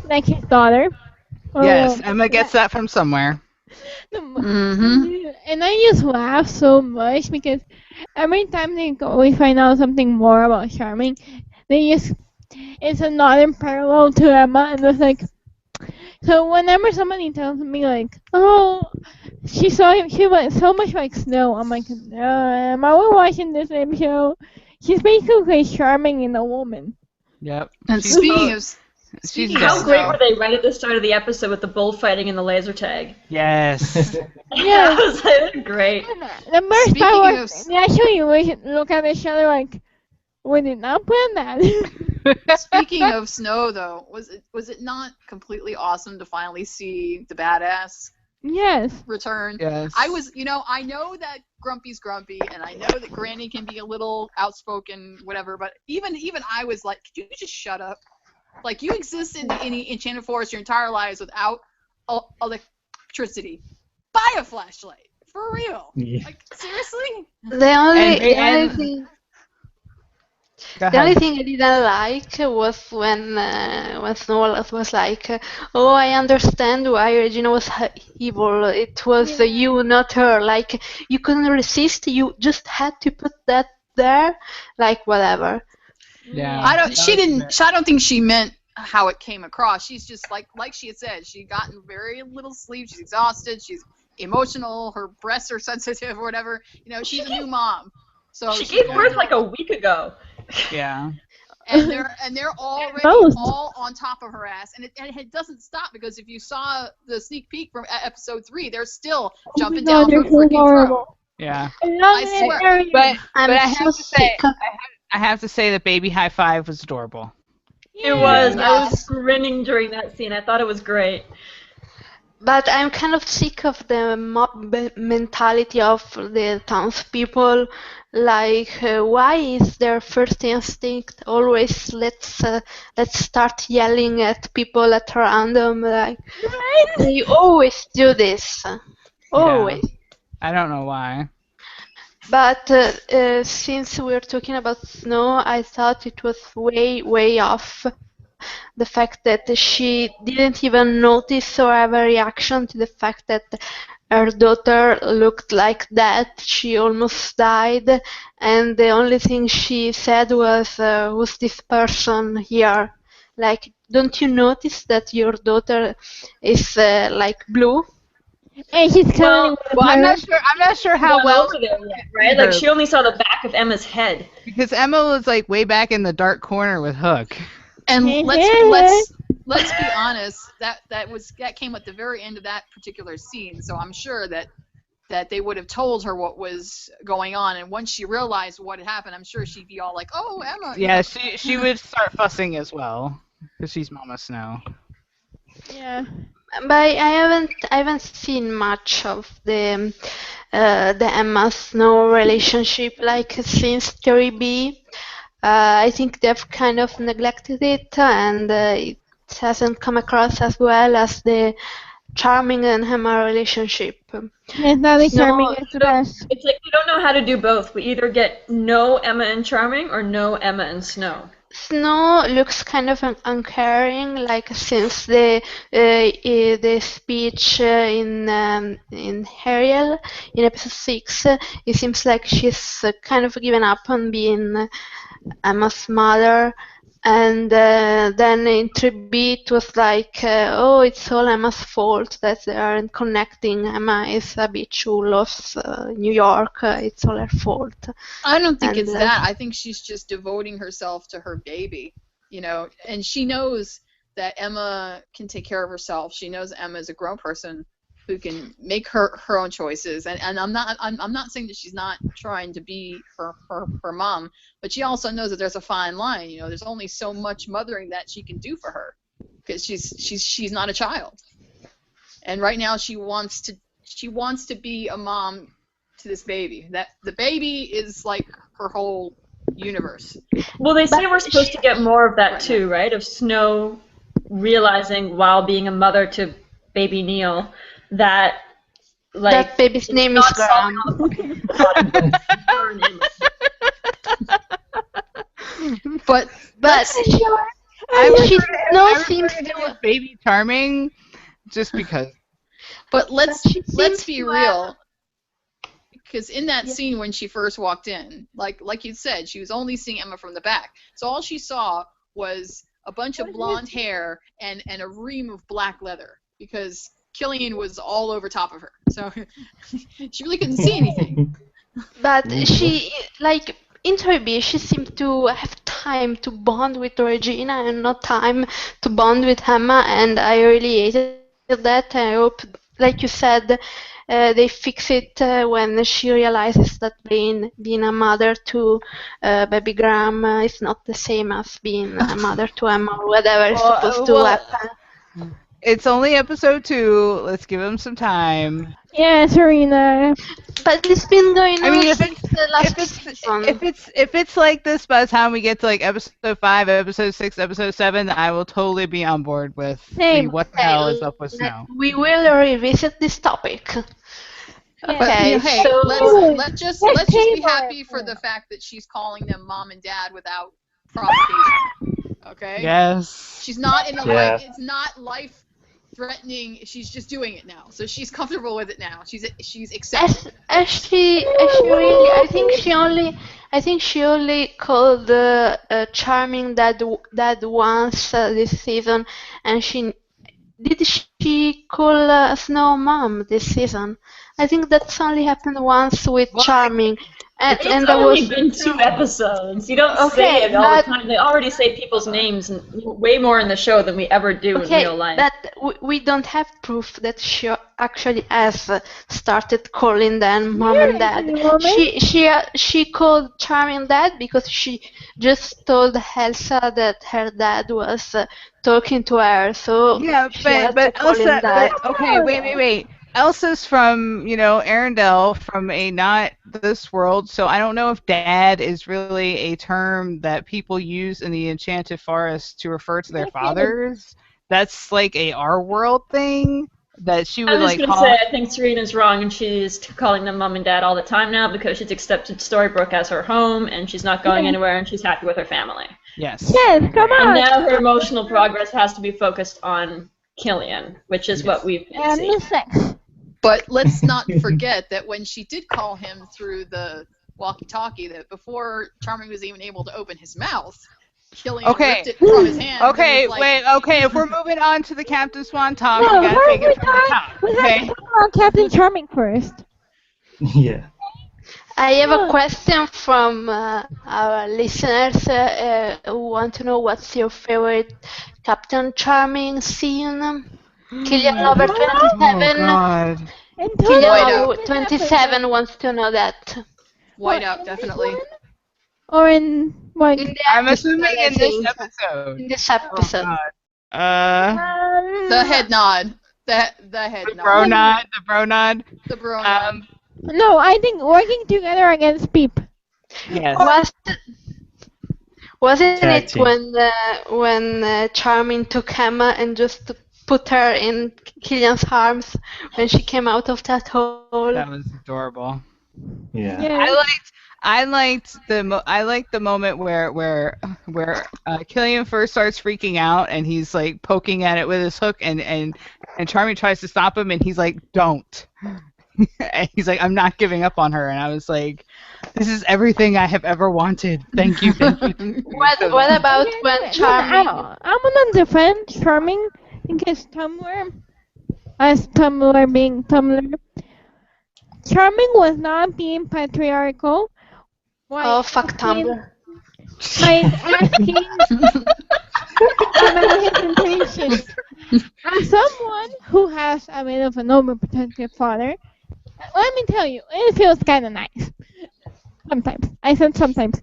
Speaker 3: like his daughter.
Speaker 4: Yes, Emma gets that from somewhere.
Speaker 2: Mm-hmm.
Speaker 3: And I just laugh so much because every time we find out something more about Charming, it's a not in parallel to Emma, and it's like, so whenever somebody tells me like, oh, she was so much like Snow, I'm like, Emma, we're watching the same show. She's basically Charming in a woman.
Speaker 4: Yep.
Speaker 2: And
Speaker 4: She's
Speaker 2: speaking
Speaker 6: How
Speaker 2: of
Speaker 6: great
Speaker 2: Snow,
Speaker 6: were they right at the start of the episode with the bullfighting and the laser tag?
Speaker 4: Yes.
Speaker 6: Yeah, that was like, great.
Speaker 3: The worst
Speaker 2: Speaking
Speaker 3: part
Speaker 2: of
Speaker 3: was they actually look at each other like, we did not plan that.
Speaker 2: speaking of Snow, though, was it not completely awesome to finally see the badass
Speaker 3: Yes.
Speaker 2: return?
Speaker 4: Yes.
Speaker 2: I know that Grumpy's grumpy, and I know that Granny can be a little outspoken, whatever. But even I was like, could you just shut up? Like, you existed in Enchanted Forest your entire lives without electricity. Buy a flashlight, for real.
Speaker 5: Yeah.
Speaker 2: Like, seriously?
Speaker 1: The only
Speaker 4: And-
Speaker 1: thing.
Speaker 4: Go
Speaker 1: The only
Speaker 4: ahead.
Speaker 1: thing I didn't like was when Snow was like, "Oh, I understand why Regina was evil. It was you, not her. Like you couldn't resist. You just had to put that there. Like whatever."
Speaker 4: Yeah.
Speaker 2: I don't think she meant how it came across. She's just like she had said. She gotten very little sleep. She's exhausted. She's emotional, her breasts are sensitive or whatever. She's a new mom. So
Speaker 6: She
Speaker 2: she's
Speaker 6: gave
Speaker 2: going
Speaker 6: birth
Speaker 2: through
Speaker 6: like a week ago.
Speaker 4: Yeah.
Speaker 2: and they're already
Speaker 3: most.
Speaker 2: all on top of her ass, and it doesn't stop, because if you saw the sneak peek from episode 3, they're still jumping
Speaker 3: God,
Speaker 2: down
Speaker 3: they're
Speaker 2: her
Speaker 3: so
Speaker 2: freaking throat.
Speaker 3: horrible.
Speaker 4: Yeah.
Speaker 3: I love
Speaker 2: I
Speaker 3: that
Speaker 2: swear.
Speaker 3: area.
Speaker 4: But
Speaker 1: I'm
Speaker 4: I
Speaker 1: so
Speaker 4: have to say,
Speaker 1: sick of
Speaker 4: I have to say that Baby High Five was adorable.
Speaker 6: It was.
Speaker 3: Yeah.
Speaker 6: I was
Speaker 2: Yes.
Speaker 6: grinning during that scene. I thought it was great.
Speaker 1: But I'm kind of sick of the mentality of the townspeople. Like, why is their first instinct always let's start yelling at people at random? Like,
Speaker 3: Right?
Speaker 1: they always do this,
Speaker 4: Yeah.
Speaker 1: always.
Speaker 4: I don't know why.
Speaker 1: But since we're talking about Snow, I thought it was way off the fact that she didn't even notice or have a reaction to the fact that her daughter looked like that. She almost died, and the only thing she said was, "Who's this person here?" Like, don't you notice that your daughter is like blue?
Speaker 3: And she's cuddling with
Speaker 4: Well, I'm
Speaker 3: her.
Speaker 4: not sure. I'm not sure how
Speaker 6: Gone
Speaker 4: well
Speaker 6: over there yet,
Speaker 4: see
Speaker 6: right? Like
Speaker 4: her,
Speaker 6: she only saw the back of Emma's head.
Speaker 4: because Emma was like way back in the dark corner with Hook.
Speaker 2: And
Speaker 3: Yeah.
Speaker 2: let's be honest, that came at the very end of that particular scene. So I'm sure that they would have told her what was going on, and once she realized what had happened, I'm sure she'd be all like, "Oh, Emma."
Speaker 4: Yeah, she would start fussing as well, because she's Mama Snow.
Speaker 3: Yeah.
Speaker 1: But I haven't seen much of the Emma Snow relationship like since 3B. I think they've kind of neglected it, and it hasn't come across as well as the Charming and Emma relationship.
Speaker 3: Yes, Natalie Charming
Speaker 1: Snow,
Speaker 3: is the best.
Speaker 6: It's like we don't know how to do both. We either get no Emma and Charming or no Emma and Snow.
Speaker 1: Snow looks kind of uncaring, like since the speech in Ariel in episode 6, it seems like she's kind of given up on being Emma's mother. And then in 3B it was like, oh, it's all Emma's fault that they aren't connecting. Emma is a bitch who loves New York. It's all her fault.
Speaker 2: I don't think
Speaker 1: And
Speaker 2: it's that. I think she's just devoting herself to her baby, and she knows that Emma can take care of herself. She knows Emma is a grown person who can make her own choices. And I'm not saying that she's not trying to be her mom, but she also knows that there's a fine line. There's only so much mothering that she can do for her, because she's not a child. And right now she wants to be a mom to this baby. That the baby is like her whole universe.
Speaker 6: Well, they say we're supposed to get more of that
Speaker 2: Right
Speaker 6: too, right? Of Snow realizing while being a mother to baby Neil that like
Speaker 1: that baby's
Speaker 6: it's
Speaker 1: name is
Speaker 6: not solving
Speaker 1: Graham.
Speaker 6: all the fucking problems. Her and Emma.
Speaker 2: But
Speaker 1: But
Speaker 4: I
Speaker 1: she
Speaker 4: no
Speaker 1: no seems
Speaker 4: him
Speaker 1: to.
Speaker 4: as Baby Charming, just because.
Speaker 2: But let's
Speaker 1: But she
Speaker 2: let's
Speaker 1: seems
Speaker 2: be
Speaker 1: to
Speaker 2: real. Because in that
Speaker 1: Yeah.
Speaker 2: scene when she first walked in, like you said, she was only seeing Emma from the back. So all she saw was a bunch of blonde hair and a ream of black leather, because Killian was all over top of her. So she really couldn't see anything.
Speaker 1: But she, like, in 3B, she seemed to have time to bond with Regina and not time to bond with Emma, and I really hated that. I hope, like you said, they fix it when she realizes that being a mother to baby Graham is not the same as being a mother to Emma or whatever is supposed to happen.
Speaker 4: It's only episode 2. Let's give him some time.
Speaker 3: Yeah, Serena.
Speaker 1: But it's been going on
Speaker 4: I mean,
Speaker 1: since the last season.
Speaker 4: if it's like this by the time we get to like episode 5, episode 6, episode 7, I will totally be on board with
Speaker 3: Same.
Speaker 4: what the hell is up with Snow.
Speaker 1: We will revisit this topic.
Speaker 2: But
Speaker 1: Okay,
Speaker 2: hey,
Speaker 1: so
Speaker 2: let's just be happy for the fact that she's calling them mom and dad without provocation. Okay?
Speaker 4: Yes.
Speaker 2: She's not in a
Speaker 5: Yeah.
Speaker 2: it's not life threatening. She's just doing it now. So she's comfortable with it now. She's accepted.
Speaker 1: as she really, I think she only called Charming dad once this season, and she did she call Snow mom this season? I think that's only happened once with
Speaker 4: Well,
Speaker 1: Charming,
Speaker 6: It's
Speaker 1: and that
Speaker 6: only
Speaker 1: was
Speaker 6: been 2 episodes. You don't say
Speaker 1: okay,
Speaker 6: it all the
Speaker 1: but
Speaker 6: time. They already say people's names way more in the show than we ever do in
Speaker 1: okay,
Speaker 6: real life.
Speaker 1: but we don't have proof that she actually has started calling them mom and dad. She called Charming dad because she just told Elsa that her dad was talking to her, so
Speaker 4: yeah,
Speaker 1: she had to
Speaker 4: but
Speaker 1: call him
Speaker 4: Elsa,
Speaker 1: dad.
Speaker 4: but okay, wait. Elsa's from Arendelle, from a not this world, so I don't know if dad is really a term that people use in the Enchanted Forest to refer to their fathers. That's like a our world thing that she
Speaker 6: I
Speaker 4: would
Speaker 6: was
Speaker 4: like
Speaker 6: gonna
Speaker 4: call.
Speaker 6: say I think Serena's wrong, and she's calling them mom and dad all the time now because she's accepted Storybrooke as her home, and she's not going anywhere, and she's happy with her family.
Speaker 4: Yes.
Speaker 3: Yes, come
Speaker 6: And
Speaker 3: on.
Speaker 6: now her emotional progress has to be focused on Killian, which is what we've been
Speaker 3: And
Speaker 6: seeing.
Speaker 3: the sex.
Speaker 2: But let's not forget that when she did call him through the walkie-talkie, that before Charming was even able to open his mouth, Killian
Speaker 4: Okay.
Speaker 2: ripped it from his hand.
Speaker 4: Okay,
Speaker 2: and was like,
Speaker 4: wait, okay, if we're moving on to the Captain Swan talk,
Speaker 3: No,
Speaker 4: we gotta
Speaker 3: first
Speaker 4: take it from the top,
Speaker 3: we have
Speaker 4: okay?
Speaker 3: to talk about Captain Charming first.
Speaker 5: Yeah.
Speaker 1: I have a question from our listeners who want to know what's your favorite Captain Charming scene. Killian over
Speaker 4: Oh
Speaker 1: 27.
Speaker 4: god.
Speaker 3: And
Speaker 1: Killian
Speaker 2: White
Speaker 1: over
Speaker 2: out.
Speaker 1: 27 wants to know that.
Speaker 2: Whiteout, definitely.
Speaker 3: Or in like
Speaker 1: In the
Speaker 4: I'm
Speaker 1: episode,
Speaker 4: assuming
Speaker 1: I
Speaker 4: in this
Speaker 1: think.
Speaker 4: episode.
Speaker 1: In this
Speaker 4: Oh
Speaker 1: episode.
Speaker 4: god.
Speaker 2: The head nod. The head
Speaker 4: The
Speaker 2: nod.
Speaker 4: bro nod, the bro nod.
Speaker 2: The bro nod.
Speaker 3: no, I think working together against Peep.
Speaker 4: Yes.
Speaker 1: Wasn't
Speaker 5: Tag
Speaker 1: it
Speaker 5: team.
Speaker 1: when Charming took Emma and just put her in Killian's arms when she came out of that hole?
Speaker 4: That was adorable.
Speaker 5: Yeah.
Speaker 3: Yeah.
Speaker 4: I liked the moment where Killian first starts freaking out and he's like poking at it with his hook and Charming tries to stop him and he's like, don't. And he's like, I'm not giving up on her, and I was like, this is everything I have ever wanted. Thank you.
Speaker 1: What about when Charming?
Speaker 3: I'm gonna defend Charming because Tumblr, as Tumblr being Tumblr, Charming was not being patriarchal.
Speaker 1: Oh, fuck Tumblr.
Speaker 3: By asking about his intentions. As someone who has a bit of an overprotective father, let me tell you, it feels kind of nice. Sometimes. I said sometimes.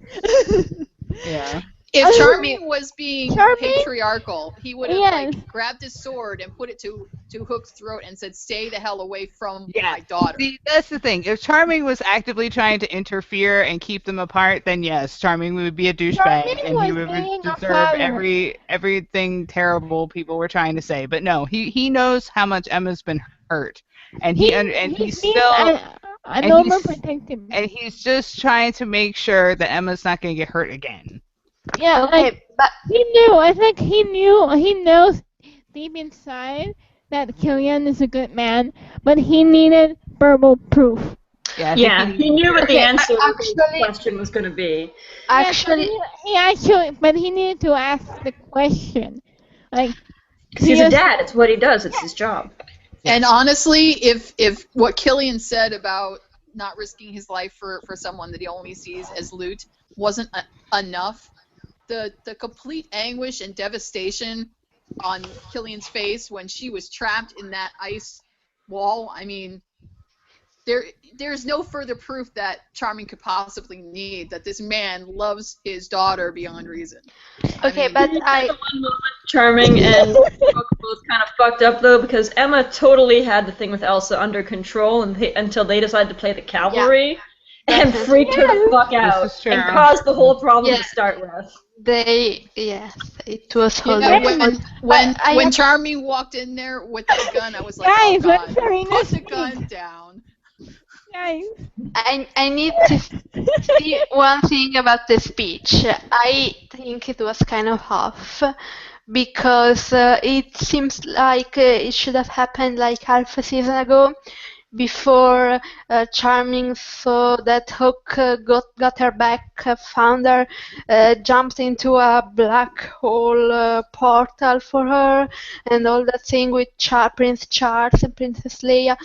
Speaker 4: Yeah.
Speaker 2: If Charming was being
Speaker 3: Charming?
Speaker 2: patriarchal, he would have
Speaker 3: Yes.
Speaker 2: like grabbed his sword and put it to Hook's throat and said, "Stay the hell away from
Speaker 4: Yeah.
Speaker 2: my daughter."
Speaker 4: See, that's the thing. If Charming was actively trying to interfere and keep them apart, then yes, Charming would be a douchebag
Speaker 3: Charming
Speaker 4: and he
Speaker 3: was
Speaker 4: would
Speaker 3: being a
Speaker 4: deserve
Speaker 3: father.
Speaker 4: everything terrible people were trying to say. But no, he knows how much Emma's been hurt, and he's still
Speaker 3: an
Speaker 4: and he's-
Speaker 3: overprotective.
Speaker 4: and he's just trying to make sure that Emma's not going to get hurt again.
Speaker 3: Yeah,
Speaker 1: Okay,
Speaker 3: like
Speaker 1: but
Speaker 3: he knew. I think he knows deep inside that Killian is a good man, but he needed verbal proof.
Speaker 4: Yeah, I
Speaker 6: Yeah,
Speaker 4: think
Speaker 6: he knew what the
Speaker 1: Okay,
Speaker 6: answer to the
Speaker 1: actually-
Speaker 6: question was going to be.
Speaker 1: actually,
Speaker 3: But he needed to ask the question. Like,
Speaker 6: Because he's a dad. It's what he does. It's his job.
Speaker 2: And honestly, if what Killian said about not risking his life for someone that he only sees as loot wasn't enough, the complete anguish and devastation on Killian's face when she was trapped in that ice wall, I mean, there's no further proof that Charming could possibly need that this man loves his daughter beyond reason.
Speaker 1: okay,
Speaker 2: mean,
Speaker 1: but
Speaker 6: Charming and Brooke both kind of fucked up though because Emma totally had the thing with Elsa under control until they decided to play the cavalry and freaked her the fuck out
Speaker 4: is true.
Speaker 6: and caused the whole problem
Speaker 1: Yeah.
Speaker 6: to start with.
Speaker 1: yes, it was
Speaker 2: You know,
Speaker 1: horrible.
Speaker 2: when Charming walked in there with that gun, I was like,
Speaker 3: Guys,
Speaker 2: oh
Speaker 3: let
Speaker 2: god,
Speaker 3: Serena
Speaker 2: put the
Speaker 3: speak.
Speaker 2: gun down.
Speaker 3: guys.
Speaker 1: I need to see one thing about the speech. I think it was kind of off because it seems like it should have happened like half a season ago before Charming saw that Hook got her back, found her, jumped into a black hole portal for her, and all that thing with Prince Charles and Princess Leia.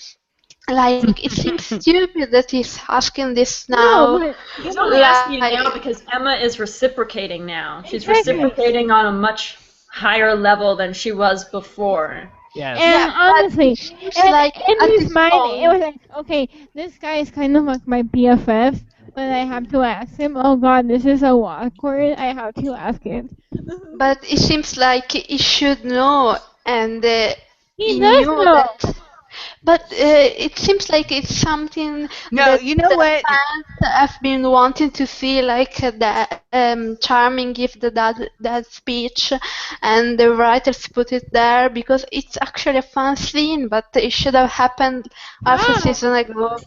Speaker 1: Like, it seems stupid that he's asking this
Speaker 3: No,
Speaker 1: now.
Speaker 3: but
Speaker 6: He's only asking it now
Speaker 1: Like,
Speaker 6: because Emma is reciprocating now. She's
Speaker 3: Exactly.
Speaker 6: reciprocating on a much higher level than she was before.
Speaker 4: Yes.
Speaker 3: And
Speaker 1: yeah, but
Speaker 3: honestly,
Speaker 1: it seems
Speaker 3: and
Speaker 1: like
Speaker 3: in
Speaker 1: at
Speaker 3: his
Speaker 1: this
Speaker 3: mind, it was
Speaker 1: point,
Speaker 3: like, okay, this guy is kind of like my BFF, but I have to ask him. Oh God, this is so awkward. I have to ask him.
Speaker 1: but it seems like he should know, and
Speaker 3: He
Speaker 1: he
Speaker 3: does
Speaker 1: knew
Speaker 3: know.
Speaker 1: that. But it seems like it's something
Speaker 4: No,
Speaker 1: that
Speaker 4: you know
Speaker 1: the
Speaker 4: what?
Speaker 1: fans have been wanting to see, like that Charming give that speech, and the writers put it there because it's actually a fun scene, but it should have happened half a
Speaker 3: Ah,
Speaker 1: season ago.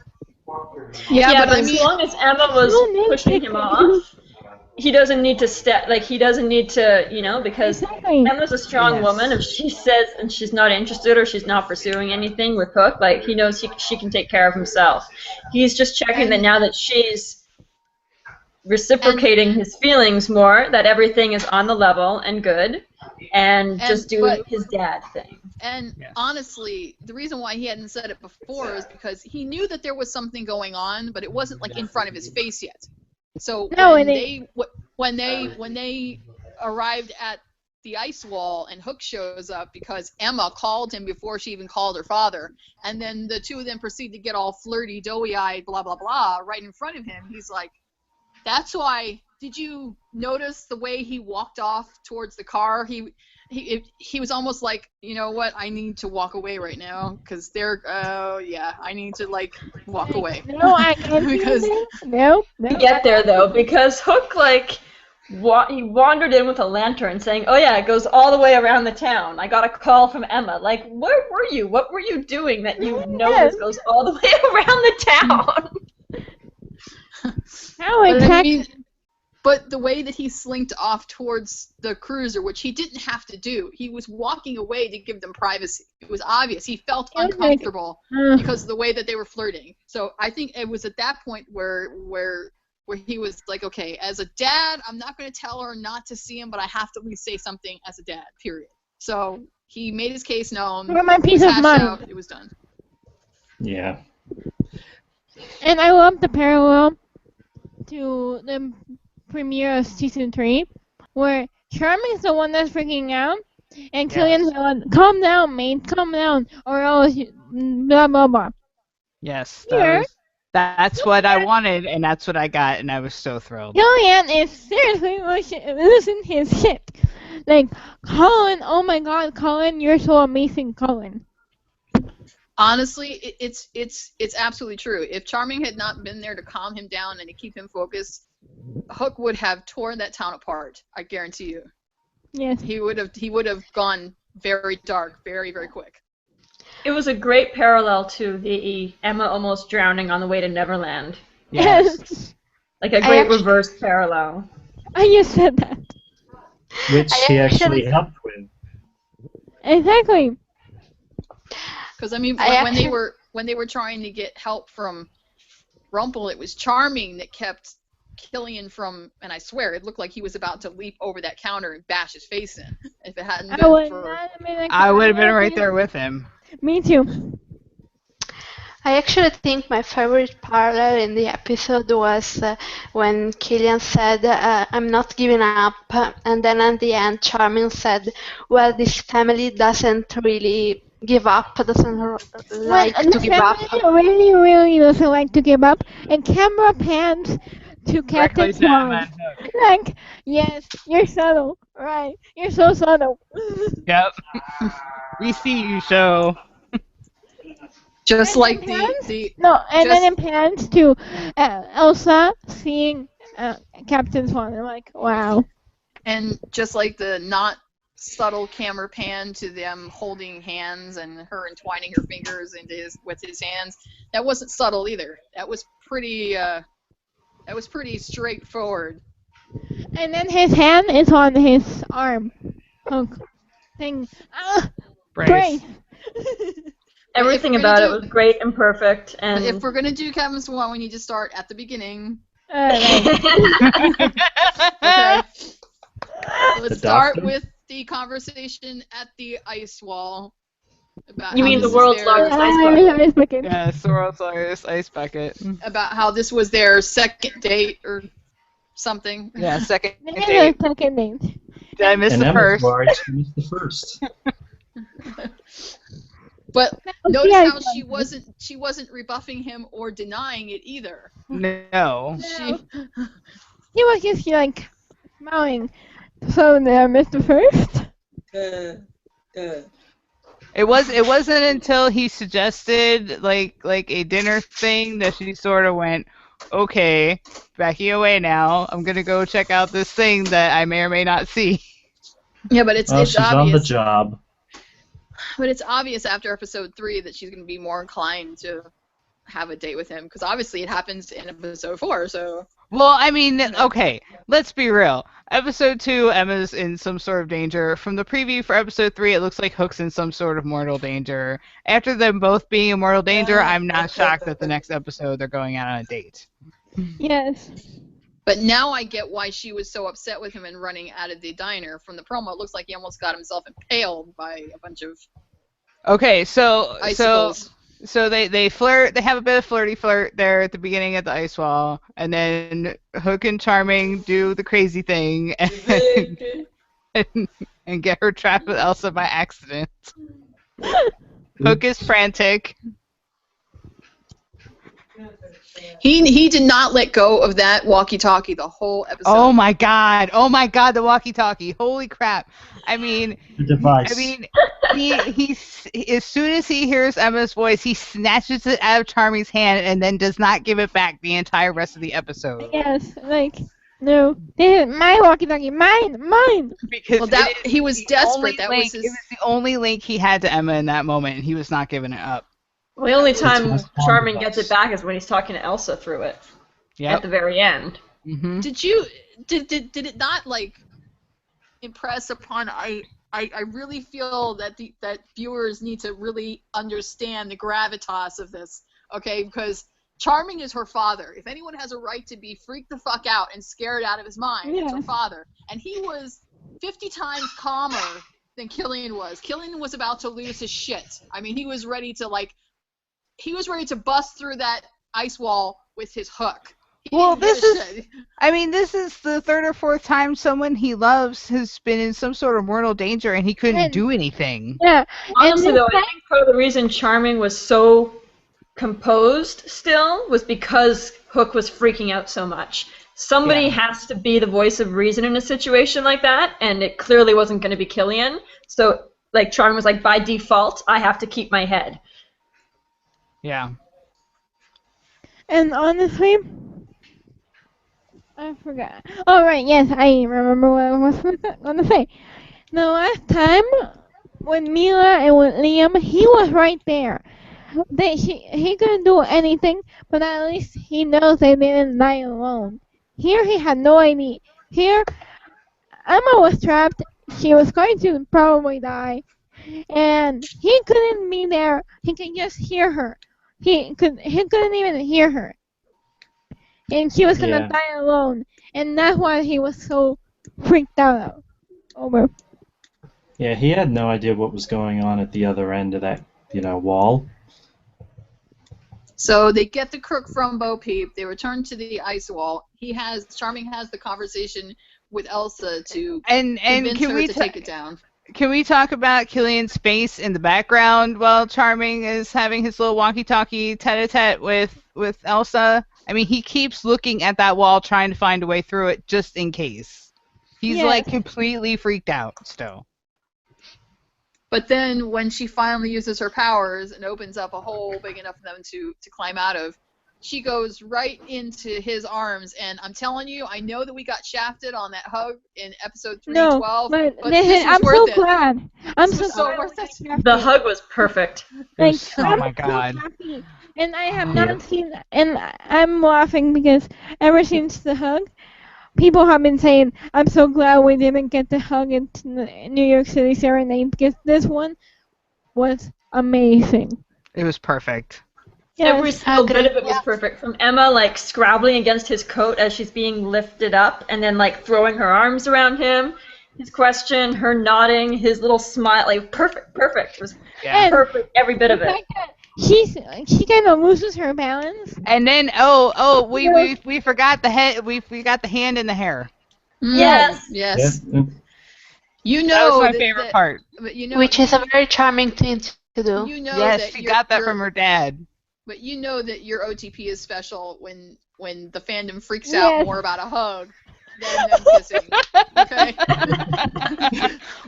Speaker 2: Yeah,
Speaker 6: Yeah,
Speaker 2: but
Speaker 6: but
Speaker 2: I
Speaker 6: as
Speaker 2: mean,
Speaker 6: long as Emma
Speaker 3: so
Speaker 6: was pushing him
Speaker 3: nitpicky.
Speaker 6: off, he doesn't need to step. Like he doesn't need to, because
Speaker 3: Exactly.
Speaker 6: Emma's a strong woman. If
Speaker 4: Yes.
Speaker 6: she says and she's not interested or she's not pursuing anything with Hook, like he knows she can take care of himself. He's just checking that
Speaker 2: and
Speaker 6: now that she's
Speaker 2: and
Speaker 6: reciprocating his feelings more, that everything is on the level and good, and just doing
Speaker 2: but
Speaker 6: his dad thing.
Speaker 2: and
Speaker 4: Yes.
Speaker 2: honestly, the reason why he hadn't said it before is because he knew that there was something going on, but it wasn't like in front of his face yet. So
Speaker 3: No,
Speaker 2: when
Speaker 3: and
Speaker 2: they arrived at the ice wall and Hook shows up because Emma called him before she even called her father, and then the two of them proceed to get all flirty, doughy-eyed, blah blah blah, right in front of him. He's like, "That's why." Did you notice the way he walked off towards the car? He was almost like, you know what? I need to walk away right now because they're. Oh yeah, I need to like walk away.
Speaker 3: no, I can't see
Speaker 2: Because
Speaker 3: anything. No, no.
Speaker 6: Get there though, because Hook he wandered in with a lantern saying, "Oh yeah, it goes all the way around the town. I got a call from Emma." Like, where were you? What were you doing that you know
Speaker 3: Yes.
Speaker 6: this goes all the way around the town?
Speaker 3: How
Speaker 2: But I
Speaker 3: exactly?
Speaker 2: mean, but the way that he slinked off towards the cruiser, which he didn't have to do, he was walking away to give them privacy. It was obvious. He felt
Speaker 3: It was like,
Speaker 2: uncomfortable because of the way that they were flirting. So I think it was at that point where he was like, okay, as a dad, I'm not going to tell her not to see him, but I have to at least say something as a dad, period. So he made his case known.
Speaker 3: For my
Speaker 2: It
Speaker 3: peace
Speaker 2: was
Speaker 3: of
Speaker 2: hashed
Speaker 3: mind.
Speaker 2: out. It was done.
Speaker 5: Yeah.
Speaker 3: And I love the parallel to the premiere of season 3, where Charming's the one that's freaking out, and Killian's the one, calm down, mate, calm down, or else blah blah blah.
Speaker 4: Yes.
Speaker 3: Here,
Speaker 4: That's what I wanted, and that's what I got, and I was so thrilled.
Speaker 3: Killian is seriously losing his shit. Like, Colin, oh my god, Colin, you're so amazing, Colin.
Speaker 2: Honestly, it's absolutely true. If Charming had not been there to calm him down and to keep him focused, Hook would have torn that town apart. I guarantee you.
Speaker 3: Yes.
Speaker 2: He would have gone very dark, very very quick.
Speaker 6: It was a great parallel to the Emma almost drowning on the way to Neverland.
Speaker 4: Yes.
Speaker 6: Like a great reverse parallel.
Speaker 3: I just said that.
Speaker 5: Which
Speaker 1: I
Speaker 5: he
Speaker 1: actually-
Speaker 5: actually helped with.
Speaker 3: Exactly.
Speaker 2: Because I mean,
Speaker 1: I
Speaker 2: when they were trying to get help from Rumple, it was Charming that kept Killian from, and I swear it looked like he was about to leap over that counter and bash his face in. If it hadn't
Speaker 3: I
Speaker 2: been
Speaker 3: would
Speaker 2: for
Speaker 3: not have been
Speaker 4: I would have been right there with him.
Speaker 3: Me too.
Speaker 1: I actually think my favorite parallel in the episode was when Killian said, I'm not giving up, and then at the end Charming said, well, this family doesn't really give up, doesn't like
Speaker 3: When
Speaker 1: to
Speaker 3: the
Speaker 1: give up.
Speaker 3: family really, really doesn't like to give up, and camera pans to
Speaker 4: Directly
Speaker 3: Captain
Speaker 4: to
Speaker 3: Swan.
Speaker 4: Emma and Hook.
Speaker 3: Like, yes, you're subtle, right? You're so subtle.
Speaker 4: Yep. We see you, so.
Speaker 2: just
Speaker 3: And
Speaker 2: like
Speaker 3: then pans?
Speaker 2: the
Speaker 3: No, and then
Speaker 2: just-
Speaker 3: it pans to Elsa seeing Captain Swan. I'm like, wow.
Speaker 2: and just like the not subtle camera pan to them holding hands and her entwining her fingers with his hands, that wasn't subtle either. That was pretty straightforward.
Speaker 3: And then his hand is on his arm. Hook. Thing. Ah,
Speaker 4: Brace.
Speaker 3: brace.
Speaker 6: Everything about it was great and perfect. And
Speaker 2: But if we're gonna do Kevin Swan, we need to start at the beginning.
Speaker 3: Like,
Speaker 2: Okay. Let's
Speaker 5: The
Speaker 2: start
Speaker 5: doctor?
Speaker 2: with the conversation at the ice wall. About
Speaker 6: You
Speaker 2: how
Speaker 6: mean
Speaker 2: this
Speaker 6: the
Speaker 2: is
Speaker 6: world's
Speaker 2: their-
Speaker 6: largest ice bucket?
Speaker 3: ice bucket.
Speaker 4: Yeah, Sorrel's ice bucket.
Speaker 2: about how this was their second date or something.
Speaker 4: Yeah, second
Speaker 3: They
Speaker 4: date.
Speaker 3: had a second date.
Speaker 4: Did I miss
Speaker 5: And
Speaker 4: the
Speaker 5: Emma's
Speaker 4: first?
Speaker 5: worried she missed the first.
Speaker 2: But
Speaker 3: was
Speaker 2: notice
Speaker 3: the
Speaker 2: how
Speaker 3: ice
Speaker 2: she wasn't rebuffing him or denying it either.
Speaker 4: No.
Speaker 2: She
Speaker 3: He was just like smiling. So did I miss the first?
Speaker 4: It wasn't until he suggested like a dinner thing that she sort of went, okay, backing away now. I'm gonna go check out this thing that I may or may not see.
Speaker 2: Yeah, but it's
Speaker 5: Well, she's on the
Speaker 2: obvious.
Speaker 5: job.
Speaker 2: But it's obvious after episode 3 that she's going to be more inclined to have a date with him because obviously it happens in episode 4. So
Speaker 4: Well, I mean, okay, let's be real. Episode 2, Emma's in some sort of danger. From the preview for episode 3, it looks like Hook's in some sort of mortal danger. After them both being in mortal danger, I'm not shocked that the next episode they're going out on a date.
Speaker 3: Yes.
Speaker 2: But now I get why she was so upset with him and running out of the diner. From the promo, it looks like he almost got himself impaled by a bunch of
Speaker 4: Okay, so
Speaker 2: icicles.
Speaker 4: they flirt. They have a bit of flirty flirt there at the beginning of the ice wall, and then Hook and Charming do the crazy thing and get her trapped with Elsa by accident. Hook is frantic.
Speaker 2: He did not let go of that walkie-talkie the whole episode.
Speaker 4: Oh my god! Oh my god! The walkie-talkie! Holy crap! I mean,
Speaker 5: The device.
Speaker 4: he's as soon as he hears Emma's voice, he snatches it out of Charming's hand and then does not give it back the entire rest of the episode.
Speaker 3: Yes. Like, no. This is my walkie-talkie. Mine.
Speaker 4: Because
Speaker 2: Well, that he was desperate.
Speaker 4: It
Speaker 2: That was
Speaker 4: was
Speaker 2: his.
Speaker 4: the only link he had to Emma in that moment, and he was not giving it up.
Speaker 6: Well, the only time
Speaker 5: It's my
Speaker 6: Charming
Speaker 5: device.
Speaker 6: gets it back is when he's talking to Elsa through it at
Speaker 4: Yep.
Speaker 6: the very end.
Speaker 4: Mm-hmm.
Speaker 2: Did it not like impress upon I really feel that that viewers need to really understand the gravitas of this, okay? Because Charming is her father. If anyone has a right to be freaked the fuck out and scared out of his mind, it's her
Speaker 3: Yes.
Speaker 2: father. And he was 50 times calmer than Killian was. Killian was about to lose his shit. I mean, he was ready to bust through that ice wall with his hook. He
Speaker 4: Well,
Speaker 2: didn't give
Speaker 4: this
Speaker 2: a
Speaker 4: is-
Speaker 2: shit.
Speaker 4: I mean, this is the third or fourth time someone he loves has been in some sort of mortal danger, and he couldn't
Speaker 3: And-
Speaker 4: do anything.
Speaker 3: Yeah.
Speaker 6: Honestly,
Speaker 3: And
Speaker 6: though, I think part of the reason Charming was so composed still was because Hook was freaking out so much. Somebody
Speaker 4: Yeah.
Speaker 6: has to be the voice of reason in a situation like that, and it clearly wasn't going to be Killian. So, like, Charming was like, by default, I have to keep my head.
Speaker 4: Yeah.
Speaker 3: And honestly, I forgot. Oh, right, yes, I remember what I was going to say. The last time, with Mila and with Liam, he was right there. He couldn't do anything, but at least he knows they didn't die alone. Here, he had no idea. Here, Emma was trapped. She was going to probably die. And he couldn't be there. He could just hear her. He couldn't even hear her. And she was gonna
Speaker 5: Yeah.
Speaker 3: die alone. And that's why he was so freaked out over.
Speaker 5: Yeah, he had no idea what was going on at the other end of that, wall.
Speaker 2: So they get the crook from Bo Peep. They return to the ice wall. Charming has the conversation with Elsa to
Speaker 4: And
Speaker 2: convince
Speaker 4: can
Speaker 2: her
Speaker 4: we
Speaker 2: to take it down.
Speaker 4: Can we talk about Killian's face in the background while Charming is having his little walkie-talkie tete-a-tete with Elsa? I mean, he keeps looking at that wall trying to find a way through it just in case. He's
Speaker 3: Yes.
Speaker 4: like completely freaked out still.
Speaker 2: But then when she finally uses her powers and opens up a hole big enough for them to climb out of, she goes right into his arms. And I'm telling you, I know that we got shafted on that hug in episode 312.
Speaker 3: No, but
Speaker 2: this was
Speaker 3: I'm so
Speaker 2: worth it.
Speaker 3: glad. I'm
Speaker 2: This
Speaker 3: so
Speaker 2: was so
Speaker 3: glad.
Speaker 2: worth it.
Speaker 6: The hug was perfect.
Speaker 3: Like,
Speaker 4: Oh
Speaker 3: I'm
Speaker 4: my
Speaker 3: so
Speaker 4: god.
Speaker 3: happy. And I have
Speaker 5: Yeah.
Speaker 3: not seen, and I'm laughing because ever since the hug, people have been saying, I'm so glad we didn't get the hug in New York City Serenade because this one was amazing.
Speaker 4: It was perfect.
Speaker 6: Every single bit of it was
Speaker 1: Yeah.
Speaker 6: perfect. From Emma, like, scrabbling against his coat as she's being lifted up, and then, like, throwing her arms around him. His question, her nodding, his little smile, like, perfect. It was
Speaker 4: Yeah.
Speaker 6: perfect, every bit of
Speaker 3: The
Speaker 6: it.
Speaker 3: fact that she kind of loses her balance.
Speaker 4: And then we forgot the head. We got the hand in the hair.
Speaker 6: Yes.
Speaker 2: Yes.
Speaker 5: Yeah.
Speaker 2: You
Speaker 4: That
Speaker 2: know
Speaker 4: was my favorite part.
Speaker 2: But you know,
Speaker 1: Which is a very charming thing to do.
Speaker 2: you know
Speaker 4: Yes,
Speaker 2: that
Speaker 4: she
Speaker 2: your-
Speaker 4: got that
Speaker 2: your-
Speaker 4: from her dad.
Speaker 2: But you know that your OTP is special when the fandom freaks
Speaker 3: Yes.
Speaker 2: out more about a hug than them kissing. Okay.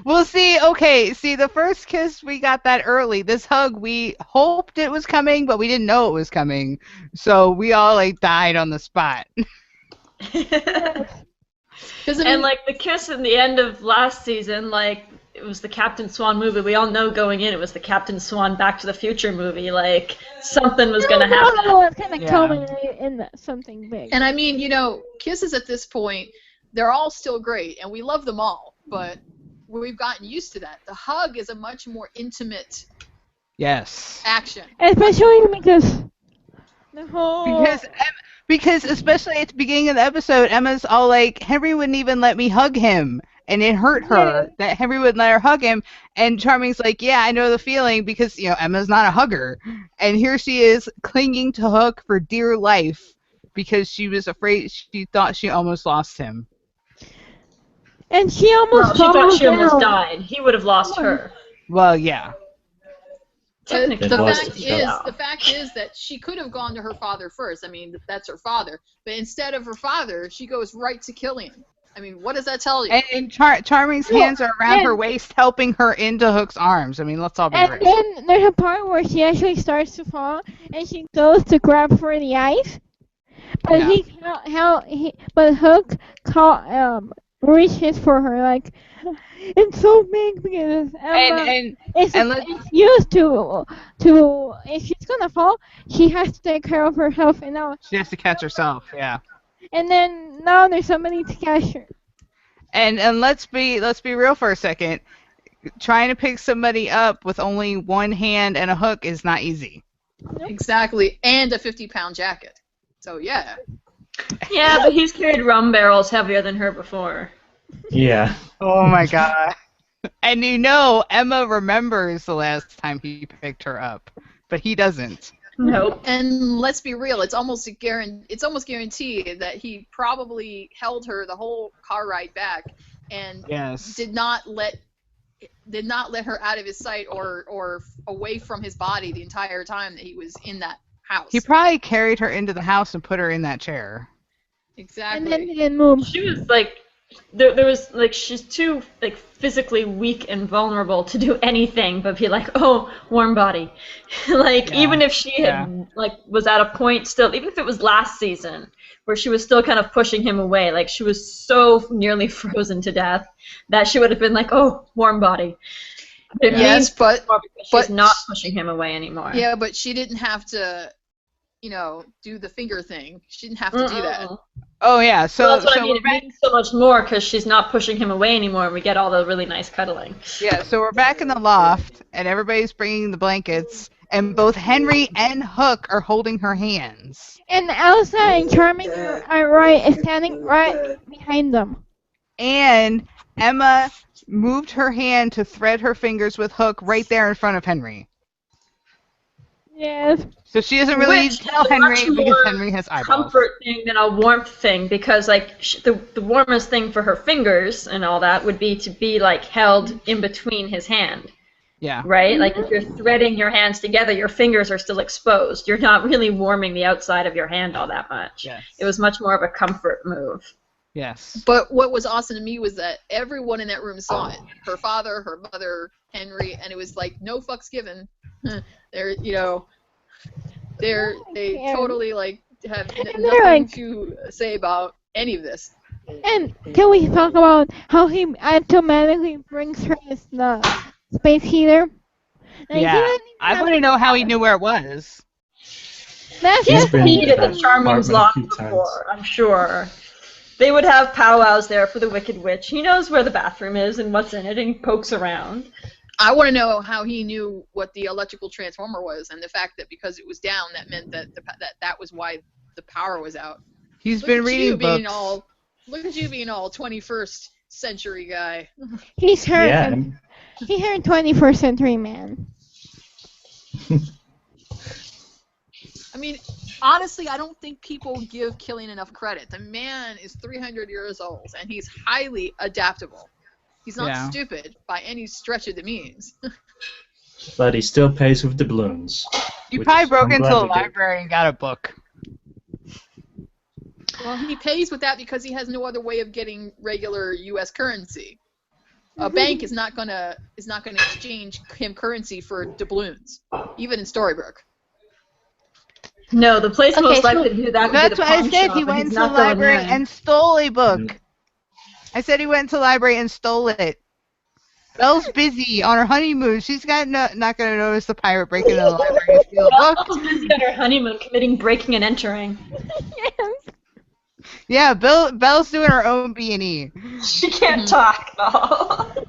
Speaker 4: Well, see, the first kiss we got that early. This hug, we hoped it was coming, but we didn't know it was coming. So we all like died on the spot.
Speaker 2: Because
Speaker 6: And like the kiss in the end of last season, like it was the Captain Swan movie. We all know going in it was the Captain Swan Back to the Future movie. Like something was gonna happen.
Speaker 3: No, it's kind of
Speaker 4: Yeah.
Speaker 3: culminated in something big.
Speaker 2: And I mean, kisses at this point, they're all still great, and we love them all. But we've gotten used to that. The hug is a much more intimate
Speaker 4: Yes.
Speaker 2: action.
Speaker 3: Especially because the whole.
Speaker 4: Because especially at the beginning of the episode, Emma's all like, Henry wouldn't even let me hug him. And it hurt her that Henry wouldn't let her hug him. And Charming's like, yeah, I know the feeling because, Emma's not a hugger. And here she is clinging to Hook for dear life because she was afraid, she thought she almost lost him.
Speaker 3: And she almost
Speaker 6: Well, she thought she almost
Speaker 3: down.
Speaker 6: died. He would have lost her.
Speaker 4: Well, yeah.
Speaker 6: Technically,
Speaker 2: The
Speaker 5: lost
Speaker 2: fact
Speaker 5: each other.
Speaker 2: the fact is that she could have gone to her father first. I mean, that's her father. But instead of her father, she goes right to Killian. I mean, what does that tell you?
Speaker 4: And Charming's hands are around her waist, helping her into Hook's arms. I mean, let's all be
Speaker 3: And
Speaker 4: real.
Speaker 3: then there's a part where she actually starts to fall, and she goes to grab for the ice, but but Hook reaches for her like it's so big because Emma it's used to if she's gonna fall, she has to take care of herself, and now
Speaker 4: She has to catch herself, yeah.
Speaker 3: and then now there's somebody to catch her.
Speaker 4: And let's be real for a second. Trying to pick somebody up with only one hand and a hook is not easy.
Speaker 2: Exactly, and a 50-pound jacket. So yeah.
Speaker 6: Yeah, but he's carried rum barrels heavier than her before.
Speaker 5: Yeah.
Speaker 4: Oh my god. And Emma remembers the last time he picked her up, but he doesn't.
Speaker 6: Nope.
Speaker 2: And let's be real, it's almost guaranteed that he probably held her the whole car ride back and
Speaker 4: Yes.
Speaker 2: did not let her out of his sight or away from his body the entire time that he was in that house.
Speaker 4: He probably carried her into the house and put her in that chair.
Speaker 2: Exactly.
Speaker 3: And then he didn't move.
Speaker 6: She was like, there was like she's too like physically weak and vulnerable to do anything but be like, oh, warm body. Like even if she had like was at a point still, even if it was last season where she was still kind of pushing him away, like she was so nearly frozen to death that she would have been like, oh, warm body. But
Speaker 2: yes, but
Speaker 6: she's not pushing him away anymore.
Speaker 2: Yeah, but she didn't have to, do the finger thing. She didn't have to do that.
Speaker 4: Oh yeah,
Speaker 6: so that's what I mean. It means so much more because she's not pushing him away anymore, and we get all the really nice cuddling.
Speaker 4: Yeah, so we're back in the loft, and everybody's bringing the blankets, and both Henry and Hook are holding her hands.
Speaker 3: And Elsa and Charming are standing right behind them.
Speaker 4: And Emma moved her hand to thread her fingers with Hook right there in front of Henry.
Speaker 3: Yes.
Speaker 4: So she doesn't really need to tell Henry because Henry has eyeballs.
Speaker 6: Comfort thing than a warmth thing, because like the warmest thing for her fingers and all that would be to be like held in between his hand.
Speaker 4: Yeah.
Speaker 6: Right? Like if you're threading your hands together, your fingers are still exposed. You're not really warming the outside of your hand all that much.
Speaker 4: Yes.
Speaker 6: It was much more of a comfort move.
Speaker 4: Yes.
Speaker 2: But what was awesome to me was that everyone in that room saw it. Her father, her mother, Henry, and it was like no fucks given. They totally like have nothing to say about any of this.
Speaker 3: And can we talk about how he automatically brings her his space heater? Like,
Speaker 4: yeah, I want to know how he knew where it was.
Speaker 3: That's
Speaker 6: He's
Speaker 3: just
Speaker 6: been at the Charming's
Speaker 5: apartment a
Speaker 6: loft
Speaker 5: few
Speaker 6: before, I'm sure. They would have powwows there for the Wicked Witch. He knows where the bathroom is and what's in it, and he pokes around.
Speaker 2: I want to know how he knew what the electrical transformer was, and the fact that because it was down, that meant that that was why the power was out.
Speaker 4: He's
Speaker 2: Look
Speaker 4: been
Speaker 2: at
Speaker 4: reading
Speaker 2: you being
Speaker 4: books.
Speaker 2: all. Look at you being all 21st century guy.
Speaker 3: He's her.
Speaker 5: Yeah,
Speaker 3: He's her 21st century man.
Speaker 2: I mean, honestly, I don't think people give Killian enough credit. The man is 300 years old, and he's highly adaptable. He's not stupid by any stretch of the means.
Speaker 5: but he still pays with doubloons.
Speaker 4: You
Speaker 5: which
Speaker 4: probably broke
Speaker 5: I'm
Speaker 4: into
Speaker 5: glad
Speaker 4: a
Speaker 5: we did.
Speaker 4: library and got a book.
Speaker 2: Well, he pays with that because he has no other way of getting regular U.S. currency. A bank is not gonna exchange him currency for doubloons, even in Storybrooke.
Speaker 6: No, the place
Speaker 1: Okay,
Speaker 6: most
Speaker 1: so
Speaker 6: likely to do that would
Speaker 4: That's
Speaker 6: be the
Speaker 4: what I
Speaker 6: pawn
Speaker 4: said.
Speaker 6: shop,
Speaker 4: He
Speaker 6: and
Speaker 4: went
Speaker 6: he's
Speaker 4: to the
Speaker 6: not going
Speaker 4: library
Speaker 6: there.
Speaker 4: and stole a book.
Speaker 5: Mm.
Speaker 4: I said he went to the library and stole it. Belle's busy on her honeymoon. She's not going to notice the pirate breaking into the library and steal a book.
Speaker 6: Belle's busy on her honeymoon committing breaking and entering.
Speaker 3: Yes.
Speaker 4: Yeah, Belle's doing her own B&E.
Speaker 6: She can't talk, though.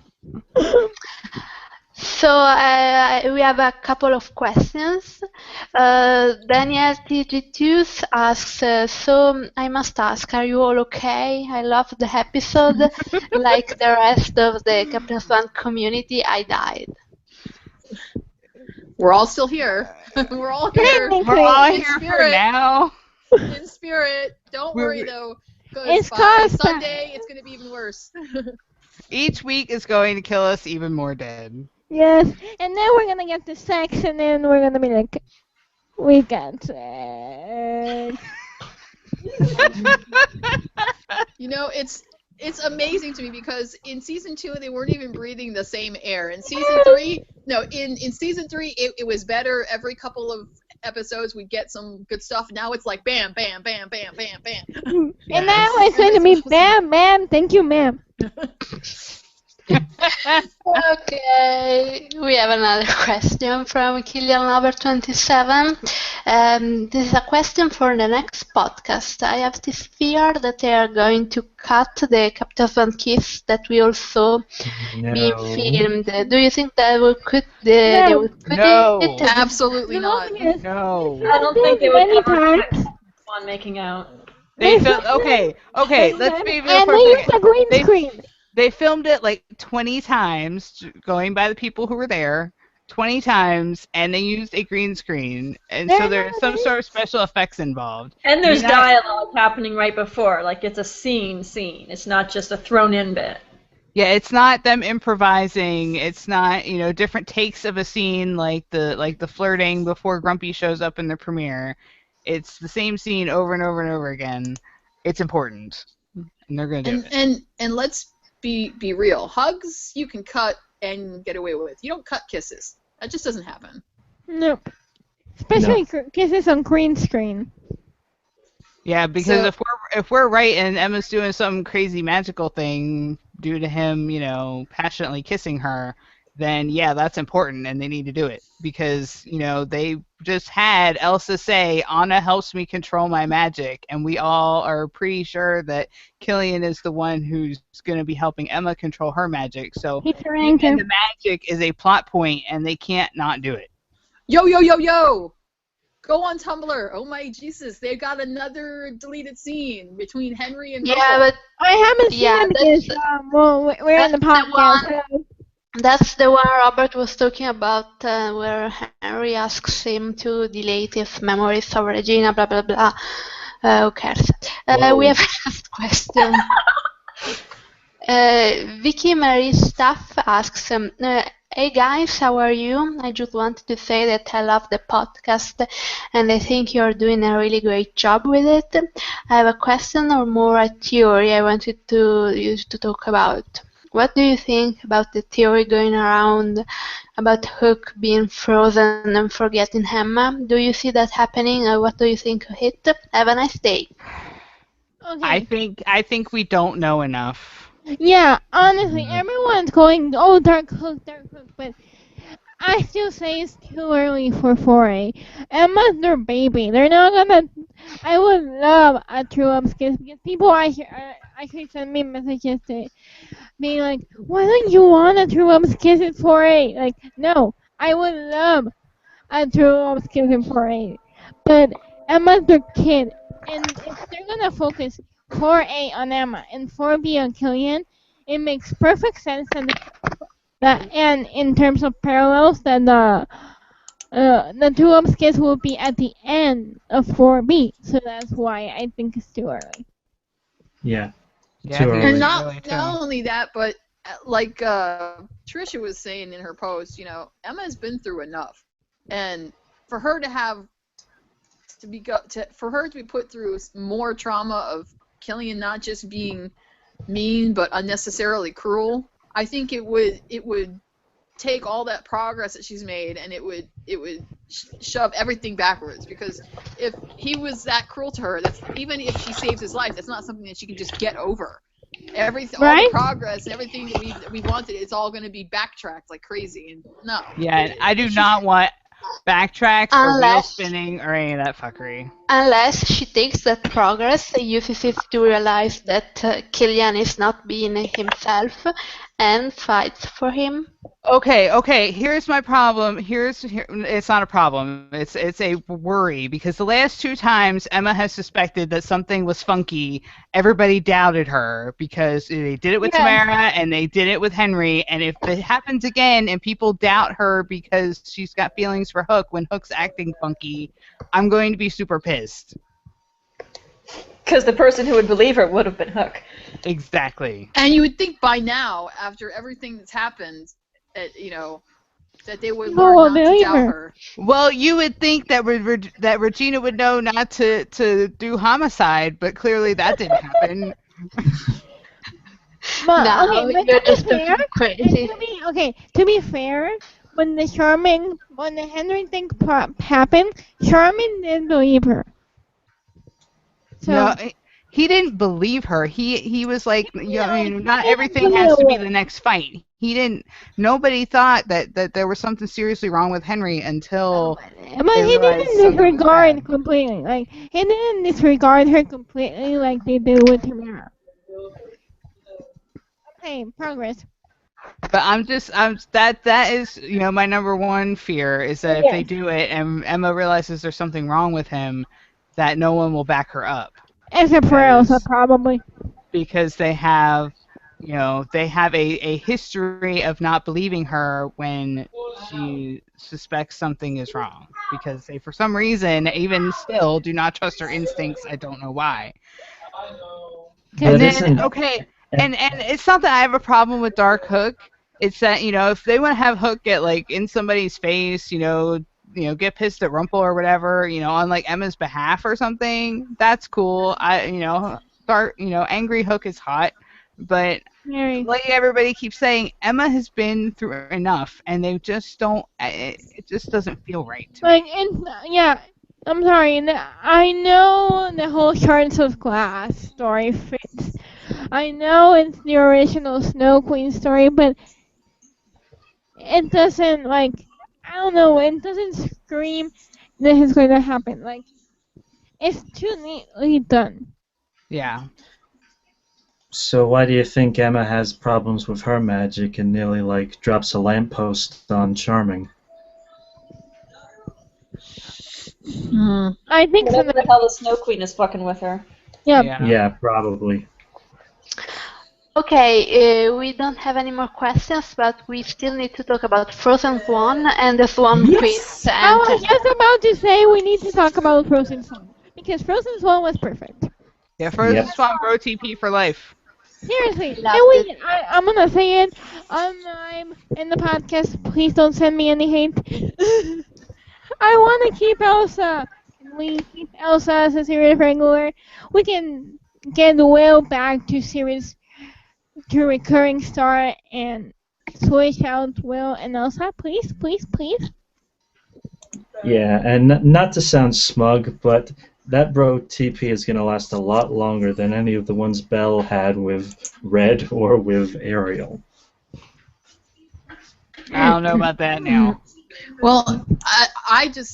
Speaker 1: So we have a couple of questions. Daniel TG2 asks, so I must ask, are you all okay? I love the episode. Like the rest of the Captain Swan community, I died.
Speaker 2: We're all still here. We're all here.
Speaker 4: We're all
Speaker 2: In
Speaker 4: here for
Speaker 2: spirit.
Speaker 4: now.
Speaker 2: In spirit. Don't worry, though, because
Speaker 3: It's
Speaker 2: by
Speaker 3: cause
Speaker 2: Sunday, it's going to be even worse.
Speaker 4: Each week is going to kill us even more dead.
Speaker 3: Yes. And then we're gonna get to sex, and then we're gonna be like, we got sex.
Speaker 2: You know, it's amazing to me because in season 2 they weren't even breathing the same air. In season 3, in season 3 it was better. Every couple of episodes we get some good stuff. Now it's like bam, bam, bam, bam, bam, bam.
Speaker 3: And now it's going to be bam, ma'am. Thank you, ma'am.
Speaker 1: Okay, we have another question from Killian Lover 27. This is a question for the next podcast. I have this fear that they are going to cut the Captain Van Kiss that we also being filmed. Do you think that they will cut
Speaker 4: No.
Speaker 1: it?
Speaker 2: Absolutely not.
Speaker 4: No.
Speaker 6: I don't think they would
Speaker 3: Many
Speaker 6: ever
Speaker 3: times.
Speaker 6: fix on making out.
Speaker 4: Okay, let's be real
Speaker 3: And
Speaker 4: for
Speaker 3: they
Speaker 4: a
Speaker 3: use
Speaker 4: second.
Speaker 3: a green screen.
Speaker 4: They filmed it like 20 times, going by the people who were there, 20 times, and they used a green screen. And so there's some sort of special effects involved.
Speaker 6: And there's
Speaker 4: You're not-
Speaker 6: dialogue happening right before, like it's a scene. It's not just a thrown-in bit.
Speaker 4: Yeah, it's not them improvising. It's not, different takes of a scene like the flirting before Grumpy shows up in the premiere. It's the same scene over and over and over again. It's important. And they're going to do it.
Speaker 2: And let's be real. Hugs you can cut and get away with. You don't cut kisses. That just doesn't happen.
Speaker 3: Nope. Especially kisses on green screen.
Speaker 4: Yeah, because
Speaker 2: So-
Speaker 4: if we're right and Emma's doing some crazy magical thing due to him, passionately kissing her, then yeah, that's important and they need to do it. Because, they just had Elsa say, Anna helps me control my magic, and we all are pretty sure that Killian is the one who's going to be helping Emma control her magic. So
Speaker 3: He's trying
Speaker 4: and
Speaker 3: to.
Speaker 4: the magic is a plot point and they can't not do it.
Speaker 2: Yo, yo, yo, yo! Go on Tumblr. Oh my Jesus, they've got another deleted scene between Henry and
Speaker 1: Yeah,
Speaker 2: Rumple.
Speaker 1: but
Speaker 3: I haven't seen
Speaker 1: Yeah,
Speaker 3: it because we're in the
Speaker 1: that's the
Speaker 3: podcast. so-
Speaker 1: that's the one Robert was talking about, where Henry asks him to delete his memories of Regina, blah blah blah. Who cares?
Speaker 5: Whoa.
Speaker 1: We have a last question. Vicky Marie Staff asks, hey guys, how are you? I just wanted to say that I love the podcast and I think you're doing a really great job with it. I have a question or more a theory I wanted you to talk about. What do you think about the theory going around about Hook being frozen and forgetting Emma? Do you see that happening, or what do you think of it? Have a nice day.
Speaker 3: Okay.
Speaker 4: I think we don't know enough.
Speaker 3: Yeah, honestly, everyone's going, oh, Dark Hook, but I still say it's too early for 4A. Emma's their baby. They're not gonna. I would love a true ups kiss because people I actually sent me messages being like, why don't you want a True Love's Kiss in 4A? Like, no, I would love a True Love's Kiss in 4A. But Emma's their kid. And if they're gonna focus 4A on Emma and 4B on Killian, it makes perfect sense that and in terms of parallels that the True Love's Kiss will be at the end of 4B. So that's why I think it's too early.
Speaker 5: Yeah.
Speaker 4: Yeah,
Speaker 5: Too
Speaker 4: I think
Speaker 5: early.
Speaker 2: And
Speaker 4: it's
Speaker 2: not
Speaker 4: early, too.
Speaker 2: not only that, but like Trisha was saying in her post, you know, Emma's been through enough, and for her to have for her to be put through more trauma of Killian not just being mean but unnecessarily cruel, I think it would take all that progress that she's made and it would shove everything backwards, because if he was that cruel to her, that's, even if she saves his life, that's not something that she can just get over. Everything, all the
Speaker 3: Right?
Speaker 2: progress and everything that we wanted, it's all going to be backtracked like crazy, and no.
Speaker 4: Yeah, and I do not want backtracks or wheel
Speaker 1: Unless
Speaker 4: spinning or any of that fuckery.
Speaker 1: unless she takes that progress and uses it to realize that Killian is not being himself and fights for him.
Speaker 4: Okay. Here's my problem. It's not a problem. It's a worry, because the last two times Emma has suspected that something was funky, everybody doubted her because they did it with
Speaker 3: Yeah.
Speaker 4: Tamara and they did it with Henry. And if it happens again and people doubt her because she's got feelings for Hook when Hook's acting funky, I'm going to be super pissed.
Speaker 6: Because the person who would believe her would have been Hook.
Speaker 4: Exactly.
Speaker 2: And you would think by now, after everything that's happened, that, you know, that they would
Speaker 3: No
Speaker 2: learn
Speaker 3: one
Speaker 2: not to
Speaker 3: believe
Speaker 2: doubt
Speaker 3: her.
Speaker 2: her.
Speaker 4: Well, you would think that that Regina would know not to do homicide, but clearly that didn't happen.
Speaker 3: But
Speaker 1: Now
Speaker 3: okay, but
Speaker 1: you're
Speaker 3: to
Speaker 1: just
Speaker 3: be fair,
Speaker 1: looking crazy.
Speaker 3: to be fair, when the Henry thing happened, Charmin didn't believe her. So
Speaker 4: No, he didn't believe her. He was like, you know, I mean, not
Speaker 3: he didn't
Speaker 4: everything
Speaker 3: put it
Speaker 4: has to be
Speaker 3: away.
Speaker 4: the next fight. He didn't. Nobody thought that there was something seriously wrong with Henry until
Speaker 3: But
Speaker 4: they
Speaker 3: he
Speaker 4: realized
Speaker 3: didn't
Speaker 4: something was
Speaker 3: disregard
Speaker 4: bad.
Speaker 3: completely. Like he didn't disregard her completely like they did with Tamara. Okay, progress.
Speaker 4: But that is, you know, my number one fear is that if they
Speaker 3: Yes.
Speaker 4: do it and Emma realizes there's something wrong with him, that no one will back her up.
Speaker 3: Except for Elsa,
Speaker 4: Because
Speaker 3: probably.
Speaker 4: they have, you know, they have a history of not believing her when she suspects something is wrong, because they, for some reason, even still do not trust her instincts. I don't know why.
Speaker 5: But
Speaker 4: And then,
Speaker 5: isn't
Speaker 4: okay, and it's not that I have a problem with Dark Hook. It's that, you know, if they want to have Hook get like in somebody's face, get pissed at Rumple or whatever, on like Emma's behalf or something, that's cool. Angry Hook is hot, but
Speaker 3: Mary.
Speaker 4: like everybody keeps saying, Emma has been through enough, and they just don't. It just doesn't feel right to
Speaker 3: Like,
Speaker 4: me.
Speaker 3: and yeah, I'm sorry. I know the whole Shards of Glass story fits. I know it's the original Snow Queen story, but it doesn't like. I don't know. It doesn't scream this is going to happen. Like, it's too neatly done.
Speaker 4: Yeah.
Speaker 5: so why do you think Emma has problems with her magic and nearly like drops a lamppost on Charming?
Speaker 3: I think so.
Speaker 6: Whatever the hell the Snow Queen is fucking with her.
Speaker 3: Yeah.
Speaker 5: Yeah, probably.
Speaker 1: Okay, we don't have any more questions, but we still need to talk about Frozen Swan and the Swan quiz.
Speaker 3: I was
Speaker 1: And
Speaker 3: just about to say we need to talk about Frozen Swan because Frozen Swan was perfect.
Speaker 4: Yeah, Frozen
Speaker 5: Yep.
Speaker 4: Swan Bro TP for life.
Speaker 3: Seriously,
Speaker 1: Loved it.
Speaker 3: I'm gonna say it on in the podcast. Please don't send me any hate. I want to keep Elsa. Can we keep Elsa as a series regular? We can get Will back to recurring star and switch out Will and Elsa. Please, please, please.
Speaker 5: Yeah, and not to sound smug, but that bro TP is going to last a lot longer than any of the ones Belle had with Red or with Ariel.
Speaker 4: I don't know about that now.
Speaker 2: Well,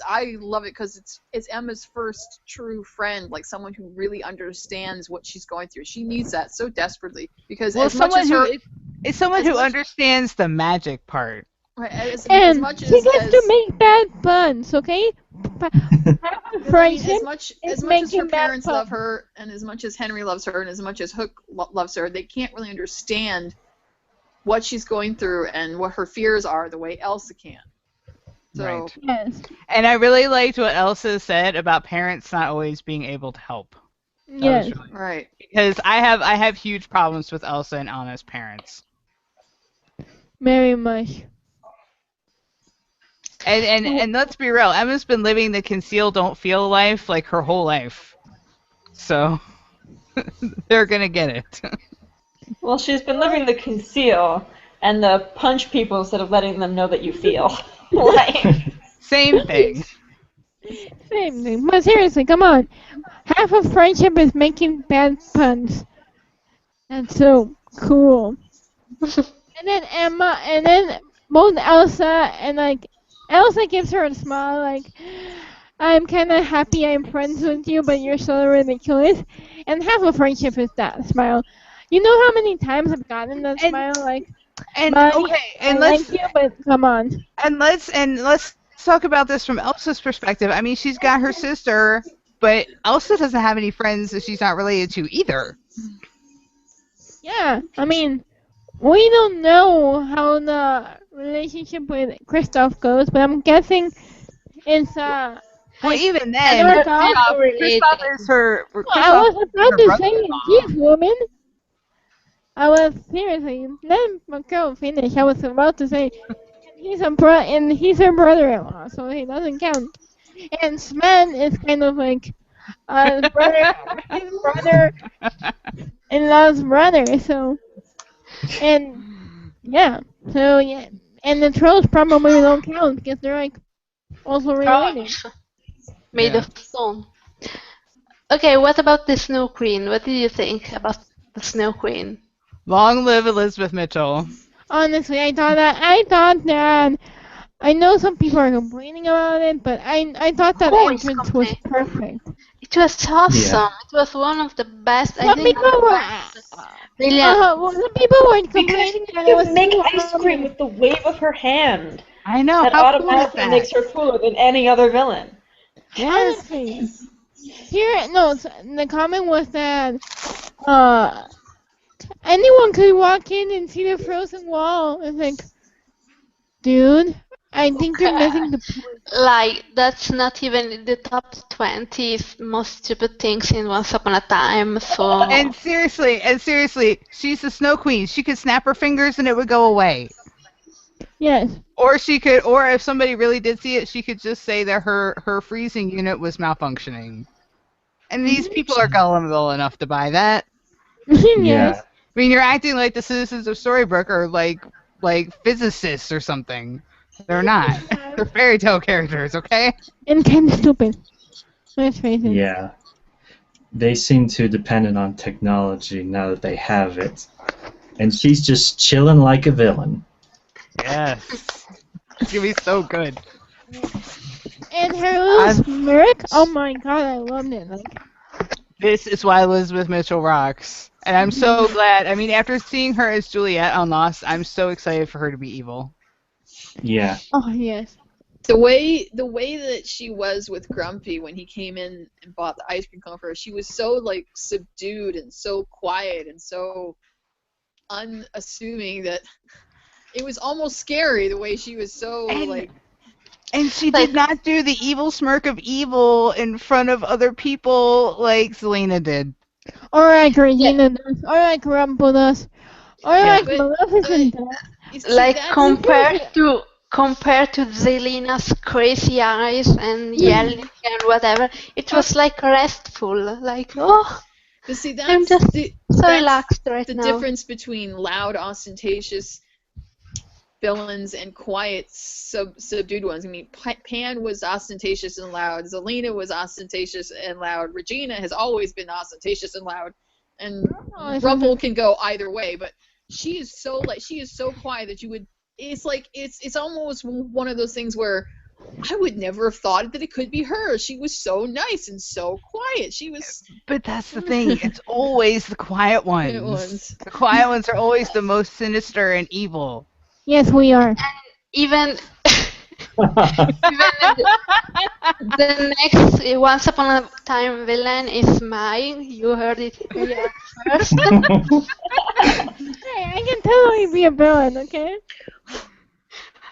Speaker 2: I love it because it's Emma's first true friend, like someone who really understands what she's going through. She needs that so desperately because
Speaker 4: Well,
Speaker 2: as much as her,
Speaker 4: it's someone
Speaker 2: as
Speaker 4: who
Speaker 2: much-
Speaker 4: understands the magic part.
Speaker 2: right, as
Speaker 3: And
Speaker 2: much
Speaker 3: she gets
Speaker 2: as
Speaker 3: to make bad puns, okay? Half of
Speaker 2: Because, I mean,
Speaker 3: friendship
Speaker 2: as much
Speaker 3: is
Speaker 2: as her
Speaker 3: making bad
Speaker 2: parents love
Speaker 3: puns.
Speaker 2: her, and as much as Henry loves her, and as much as Hook loves her, they can't really understand what she's going through and what her fears are the way Elsa can. So,
Speaker 4: Right.
Speaker 3: Yes.
Speaker 4: And I really liked what Elsa said about parents not always being able to help. That
Speaker 3: Yes.
Speaker 4: was really,
Speaker 2: right.
Speaker 4: because I have huge problems with Elsa and Anna's parents.
Speaker 3: Very much.
Speaker 4: And let's be real, Emma's been living the conceal don't feel life like her whole life. So they're gonna get it.
Speaker 6: Well, she's been living the conceal and the punch people instead of letting them know that you feel. Like,
Speaker 4: Same thing.
Speaker 3: Same thing. But seriously, come on. Half of friendship is making bad puns. That's so cool. And then Emma, and then both Elsa and like Elsa gives her a smile, like I'm kind of happy I'm friends with you, but you're so ridiculous. And half of friendship is that smile. You know how many times I've gotten that
Speaker 4: And-
Speaker 3: smile, like,
Speaker 4: And
Speaker 3: buddy,
Speaker 4: okay,
Speaker 3: I
Speaker 4: and
Speaker 3: like you, but come on.
Speaker 4: let's talk about this from Elsa's perspective. I mean, she's got her sister, but Elsa doesn't have any friends that she's not related to either.
Speaker 3: Yeah, I mean, we don't know how the relationship with Kristoff goes, but I'm guessing it's
Speaker 4: Well,
Speaker 3: like,
Speaker 4: even
Speaker 3: I
Speaker 4: then,
Speaker 3: don't know.
Speaker 4: Kristoff is her.
Speaker 3: Well, I was about to say,
Speaker 4: brother-in-law.
Speaker 3: geez, woman. I was seriously. Let my girl finish. I was about to say, he's her brother-in-law, so he doesn't count. And Sven is kind of like his brother-in-law's brother. So, and yeah, so yeah, and the trolls probably don't count because they're like also related.
Speaker 1: Made
Speaker 4: Yeah.
Speaker 1: of stone. Okay, what about the Snow Queen? What did you think about the Snow Queen?
Speaker 4: Long live Elizabeth Mitchell.
Speaker 3: Honestly, I thought that I know some people are complaining about it, but I thought that
Speaker 1: Who is
Speaker 3: entrance was
Speaker 1: complaining?
Speaker 3: perfect.
Speaker 1: It was awesome.
Speaker 5: Yeah.
Speaker 1: It was one of the best. I
Speaker 3: Some
Speaker 1: think
Speaker 3: people
Speaker 1: the
Speaker 3: were
Speaker 1: best. Brilliant.
Speaker 3: well, some people were
Speaker 6: because
Speaker 3: complaining
Speaker 6: she
Speaker 3: that it was
Speaker 6: can make
Speaker 3: too
Speaker 6: ice cream with the wave of her hand.
Speaker 4: I know.
Speaker 6: That
Speaker 4: How cool is
Speaker 6: automatically
Speaker 4: that?
Speaker 6: makes her cooler than any other villain.
Speaker 4: Yes.
Speaker 3: honestly. The comment was that anyone could walk in and see the frozen wall. It's like, dude, I think you're missing the point.
Speaker 1: Like, that's not even in the top 20 most stupid things in Once Upon a Time, so...
Speaker 4: And seriously, she's the Snow Queen. She could snap her fingers and it would go away.
Speaker 3: Yes.
Speaker 4: Or if somebody really did see it, she could just say that her freezing unit was malfunctioning. And these people are gullible enough to buy that.
Speaker 3: Yes.
Speaker 5: Yeah.
Speaker 4: I mean, you're acting like the citizens of Storybrooke are like physicists or something. They're not. They're fairy tale characters, okay?
Speaker 3: And kind of stupid. Let's face it.
Speaker 5: Yeah. They seem too dependent on technology now that they have it. And she's just chilling like a villain.
Speaker 4: Yes. It's gonna be so good.
Speaker 3: And her little smirk, oh my god, I loved it. Like,
Speaker 4: This is why Elizabeth Mitchell rocks. And I'm so glad. I mean, after seeing her as Juliet on Lost, I'm so excited for her to be evil.
Speaker 5: Yeah.
Speaker 3: oh yes.
Speaker 2: The way that she was with Grumpy when he came in and bought the ice cream cone for her, she was so like subdued and so quiet and so unassuming that it was almost scary the way she was so
Speaker 4: And she did not do the evil smirk of evil in front of other people like Selena did.
Speaker 3: Or like Regina does. Or like Rumple does. Or like
Speaker 2: But-
Speaker 3: Maleficent does.
Speaker 1: Like, compared to Zelena's crazy eyes and yelling and whatever, it was like restful. Like, oh,
Speaker 2: But see,
Speaker 1: I'm
Speaker 2: that's
Speaker 1: just so relaxed right
Speaker 2: the
Speaker 1: now.
Speaker 2: difference between loud, ostentatious villains and quiet, subdued ones. I mean, Pan was ostentatious and loud. Zelena was ostentatious and loud. Regina has always been ostentatious and loud. And Rumple can go either way, but she is so quiet that you would. It's like it's almost one of those things where I would never have thought that it could be her. She was so nice and so quiet. She was.
Speaker 4: But that's the thing. It's always the quiet ones.
Speaker 2: It was.
Speaker 4: The quiet ones are always the most sinister and evil.
Speaker 3: Yes, we are.
Speaker 1: Even even the next Once Upon a Time villain is mine. You heard it here first.
Speaker 3: Hey, I can totally be a villain, okay?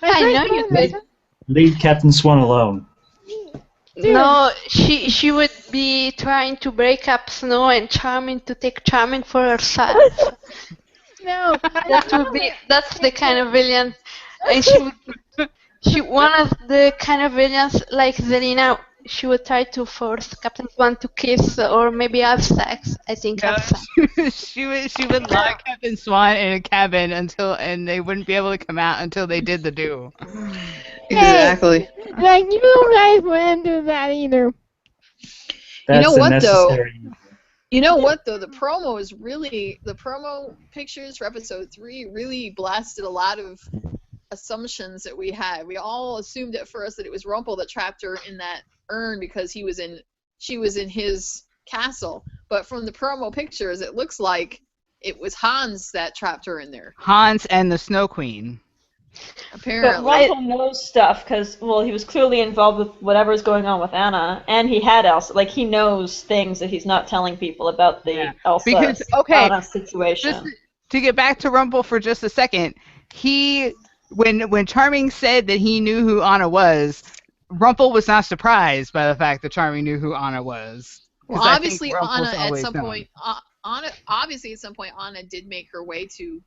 Speaker 1: I know you could.
Speaker 5: Leave Captain Swan alone.
Speaker 1: No, she would be trying to break up Snow and Charming to take Charming for herself.
Speaker 3: No.
Speaker 1: That's the kind of villain. And one of the kind of villains like Zelina. She would try to force Captain Swan to kiss or maybe have sex. I think
Speaker 4: No,
Speaker 1: have sex.
Speaker 4: she would lock Captain Swan in a cabin and they wouldn't be able to come out until they did the do.
Speaker 2: Exactly.
Speaker 3: Like, you guys wouldn't do that either.
Speaker 5: That's
Speaker 2: know what, though?
Speaker 5: necessary.
Speaker 2: You know what, though? The promo pictures for episode 3 really blasted a lot of assumptions that we had. We all assumed at first that it was Rumpel that trapped her in that urn because she was in his castle. But from the promo pictures, it looks like it was Hans that trapped her in there.
Speaker 4: Hans and the Snow Queen.
Speaker 6: But
Speaker 2: Apparently.
Speaker 6: Rumpel knows stuff because, well, he was clearly involved with whatever's going on with Anna, and he had Elsa. Like, he knows things that he's not telling people about the Elsa
Speaker 4: Because, okay,
Speaker 6: Anna situation.
Speaker 4: To get back to Rumpel for just a second, when Charming said that he knew who Anna was, Rumpel was not surprised by the fact that Charming knew who Anna was.
Speaker 2: Well, obviously, Anna at some point, Anna did make her way to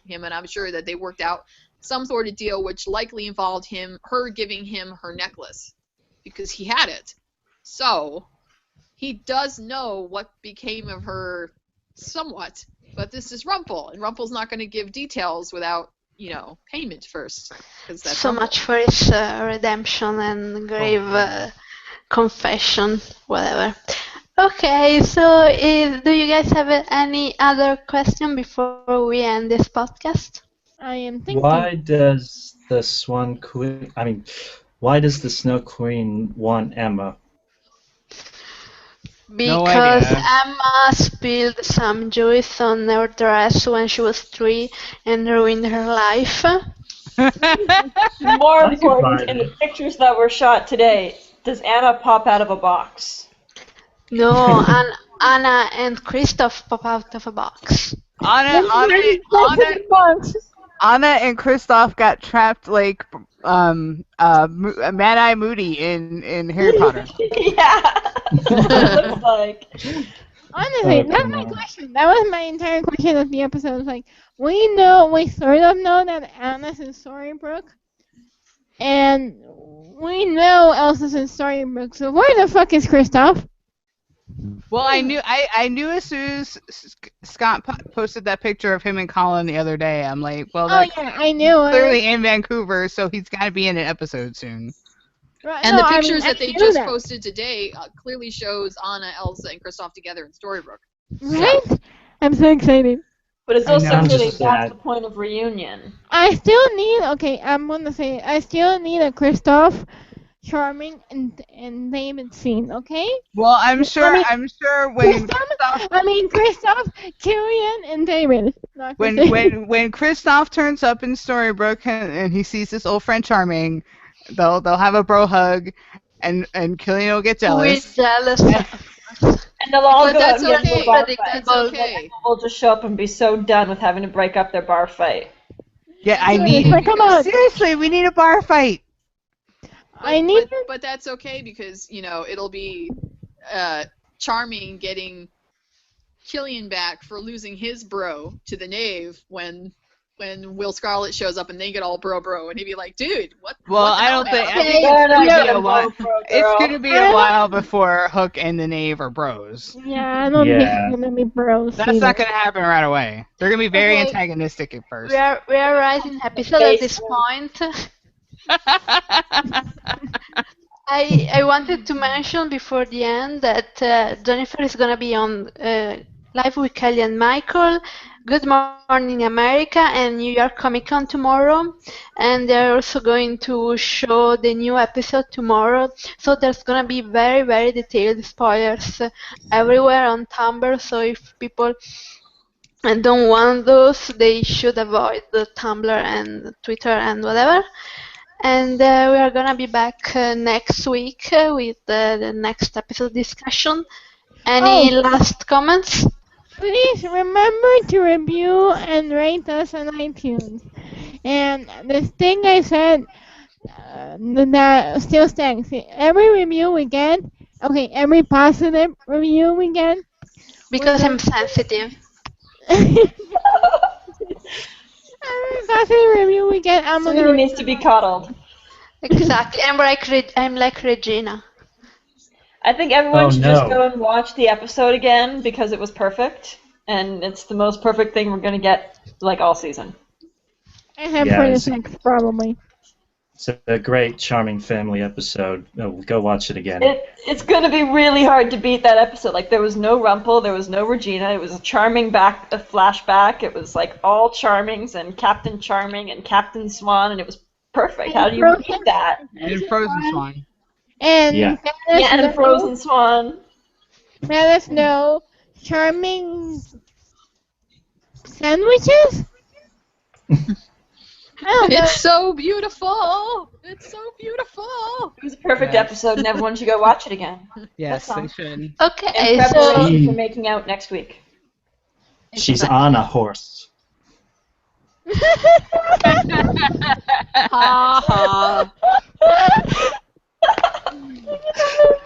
Speaker 2: him, and I'm sure that they worked out some sort of deal, which likely involved her giving him her necklace because he had it. So he does know what became of her somewhat, but this is Rumpel, and Rumpel's not going to give details without payment first. That's
Speaker 1: So
Speaker 2: Rumpel.
Speaker 1: much for his redemption and grave confession, whatever. Okay, so do you guys have any other question before we end this podcast?
Speaker 3: I am thinking.
Speaker 5: Why does the Swan Queen? Why does the Snow Queen want Emma?
Speaker 1: Because
Speaker 4: idea.
Speaker 1: Emma spilled some juice on her dress when she was 3 and ruined her life.
Speaker 6: More
Speaker 5: I can buy
Speaker 6: important, in the
Speaker 5: that.
Speaker 6: pictures that were shot today, does Anna pop out of a box?
Speaker 1: No, and Anna and Christoph pop out of a box.
Speaker 4: Anna and Kristoff got trapped like Mad-Eye Moody in Harry Potter.
Speaker 6: Yeah. It looks like.
Speaker 3: Honestly, that's
Speaker 5: come
Speaker 3: my
Speaker 5: on.
Speaker 3: question. That was my entire question of the episode. It's like, we sort of know that Anna's in Storybrooke, and we know Elsa's in Storybrooke, so where the fuck is Kristoff?
Speaker 4: Well, I knew as soon as Scott posted that picture of him and Colin the other day. I'm like, well,
Speaker 3: Oh
Speaker 4: that's
Speaker 3: yeah, I knew it.
Speaker 4: clearly in Vancouver, so he's got to be in an episode soon.
Speaker 3: Right,
Speaker 2: And
Speaker 3: no,
Speaker 2: the
Speaker 3: I
Speaker 2: pictures
Speaker 3: mean,
Speaker 2: that they
Speaker 3: I knew
Speaker 2: just
Speaker 3: that.
Speaker 2: posted today clearly shows Anna, Elsa, and Kristoff together in Storybrooke.
Speaker 3: Right? I'm so excited.
Speaker 6: But it's
Speaker 4: I
Speaker 6: also
Speaker 4: know.
Speaker 6: clearly
Speaker 5: Just
Speaker 6: that's
Speaker 5: that.
Speaker 6: the point of reunion.
Speaker 3: I still need, I'm gonna say, I still need a Kristoff, Charming, and David scene, okay?
Speaker 4: Well, I'm sure when
Speaker 3: Kristoff, Killian, and David. Not
Speaker 4: when
Speaker 3: Kristoff.
Speaker 4: when Kristoff turns up in Storybrooke and he sees this old friend Charming, they'll have a bro hug, and Killian will get
Speaker 1: Who is
Speaker 4: jealous.
Speaker 1: jealous?
Speaker 6: And they'll all
Speaker 2: But
Speaker 6: go out
Speaker 2: that's
Speaker 6: and get into
Speaker 2: okay,
Speaker 6: a bar
Speaker 2: but
Speaker 6: fight.
Speaker 2: that's okay.
Speaker 6: We'll just show up and be so done with having to break up their bar fight.
Speaker 4: Yeah, I
Speaker 3: Dude,
Speaker 4: need.
Speaker 3: it's like, come on.
Speaker 4: Seriously, we need a bar fight.
Speaker 3: I need
Speaker 2: But that's okay because it'll be Charming getting Killian back for losing his bro to the Knave when Will Scarlet shows up and they get all bro and he'd be like, dude, what?
Speaker 4: Well,
Speaker 2: what the
Speaker 4: I
Speaker 2: hell,
Speaker 4: don't think. I
Speaker 2: man?
Speaker 4: think
Speaker 6: They're
Speaker 4: it's
Speaker 6: not
Speaker 4: gonna be
Speaker 6: gonna
Speaker 4: a while.
Speaker 6: vote for a
Speaker 4: It's
Speaker 6: girl.
Speaker 4: gonna be a while before Hook and the Knave are bros.
Speaker 3: Yeah, I don't think
Speaker 5: Yeah.
Speaker 3: it's gonna be bros.
Speaker 4: That's
Speaker 3: either.
Speaker 4: not gonna happen right away. They're gonna be very
Speaker 1: Okay.
Speaker 4: antagonistic at first.
Speaker 1: We are right in episode at this point. I wanted to mention before the end that Jennifer is gonna be on Live with Kelly and Michael Good Morning America and New York Comic Con tomorrow, and they're also going to show the new episode tomorrow. So there's gonna be very, very detailed spoilers everywhere on Tumblr. So if people don't want those, they should avoid the Tumblr and Twitter and whatever. And we are gonna be back next week with the next episode discussion. Any last comments?
Speaker 3: Please remember to review and rate us on iTunes. And the thing I said that still stands. Every review we get, okay, every positive review we get,
Speaker 1: Because I'm sensitive.
Speaker 3: every positive review we get, I'm
Speaker 6: Sweetie
Speaker 3: gonna
Speaker 6: needs to be coddled.
Speaker 1: Exactly. I'm like Regina.
Speaker 6: I think everyone
Speaker 5: Oh,
Speaker 6: should just
Speaker 5: no.
Speaker 6: go and watch the episode again because it was perfect, and it's the most perfect thing we're gonna get like all season.
Speaker 3: I have
Speaker 5: Yeah,
Speaker 3: for
Speaker 5: it's-
Speaker 3: the next probably.
Speaker 5: It's a great, charming family episode. Go watch it again.
Speaker 6: It's gonna be really hard to beat that episode. Like there was no Rumple, there was no Regina. It was a charming a flashback. It was like all Charmings and Captain Charming and Captain Swan, and it was perfect. How do you beat that?
Speaker 4: And Frozen Swan.
Speaker 3: And
Speaker 5: Yeah.
Speaker 6: Yeah, and a Frozen Swan.
Speaker 3: let us know charming sandwiches. I don't know.
Speaker 2: It's so beautiful. It's so beautiful.
Speaker 6: It was a perfect
Speaker 4: Yes.
Speaker 6: episode, and everyone should go watch it again.
Speaker 4: Yes,
Speaker 6: That's all.
Speaker 4: they should.
Speaker 1: Okay,
Speaker 6: In
Speaker 1: so
Speaker 6: preparation for making out next week.
Speaker 5: She's on a horse.
Speaker 2: Ha ha.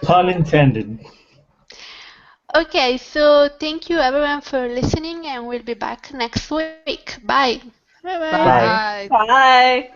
Speaker 5: Pun intended.
Speaker 1: okay, so thank you everyone for listening, and we'll be back next week. Bye.
Speaker 3: Bye bye.
Speaker 5: Bye.
Speaker 2: Bye.
Speaker 6: Bye.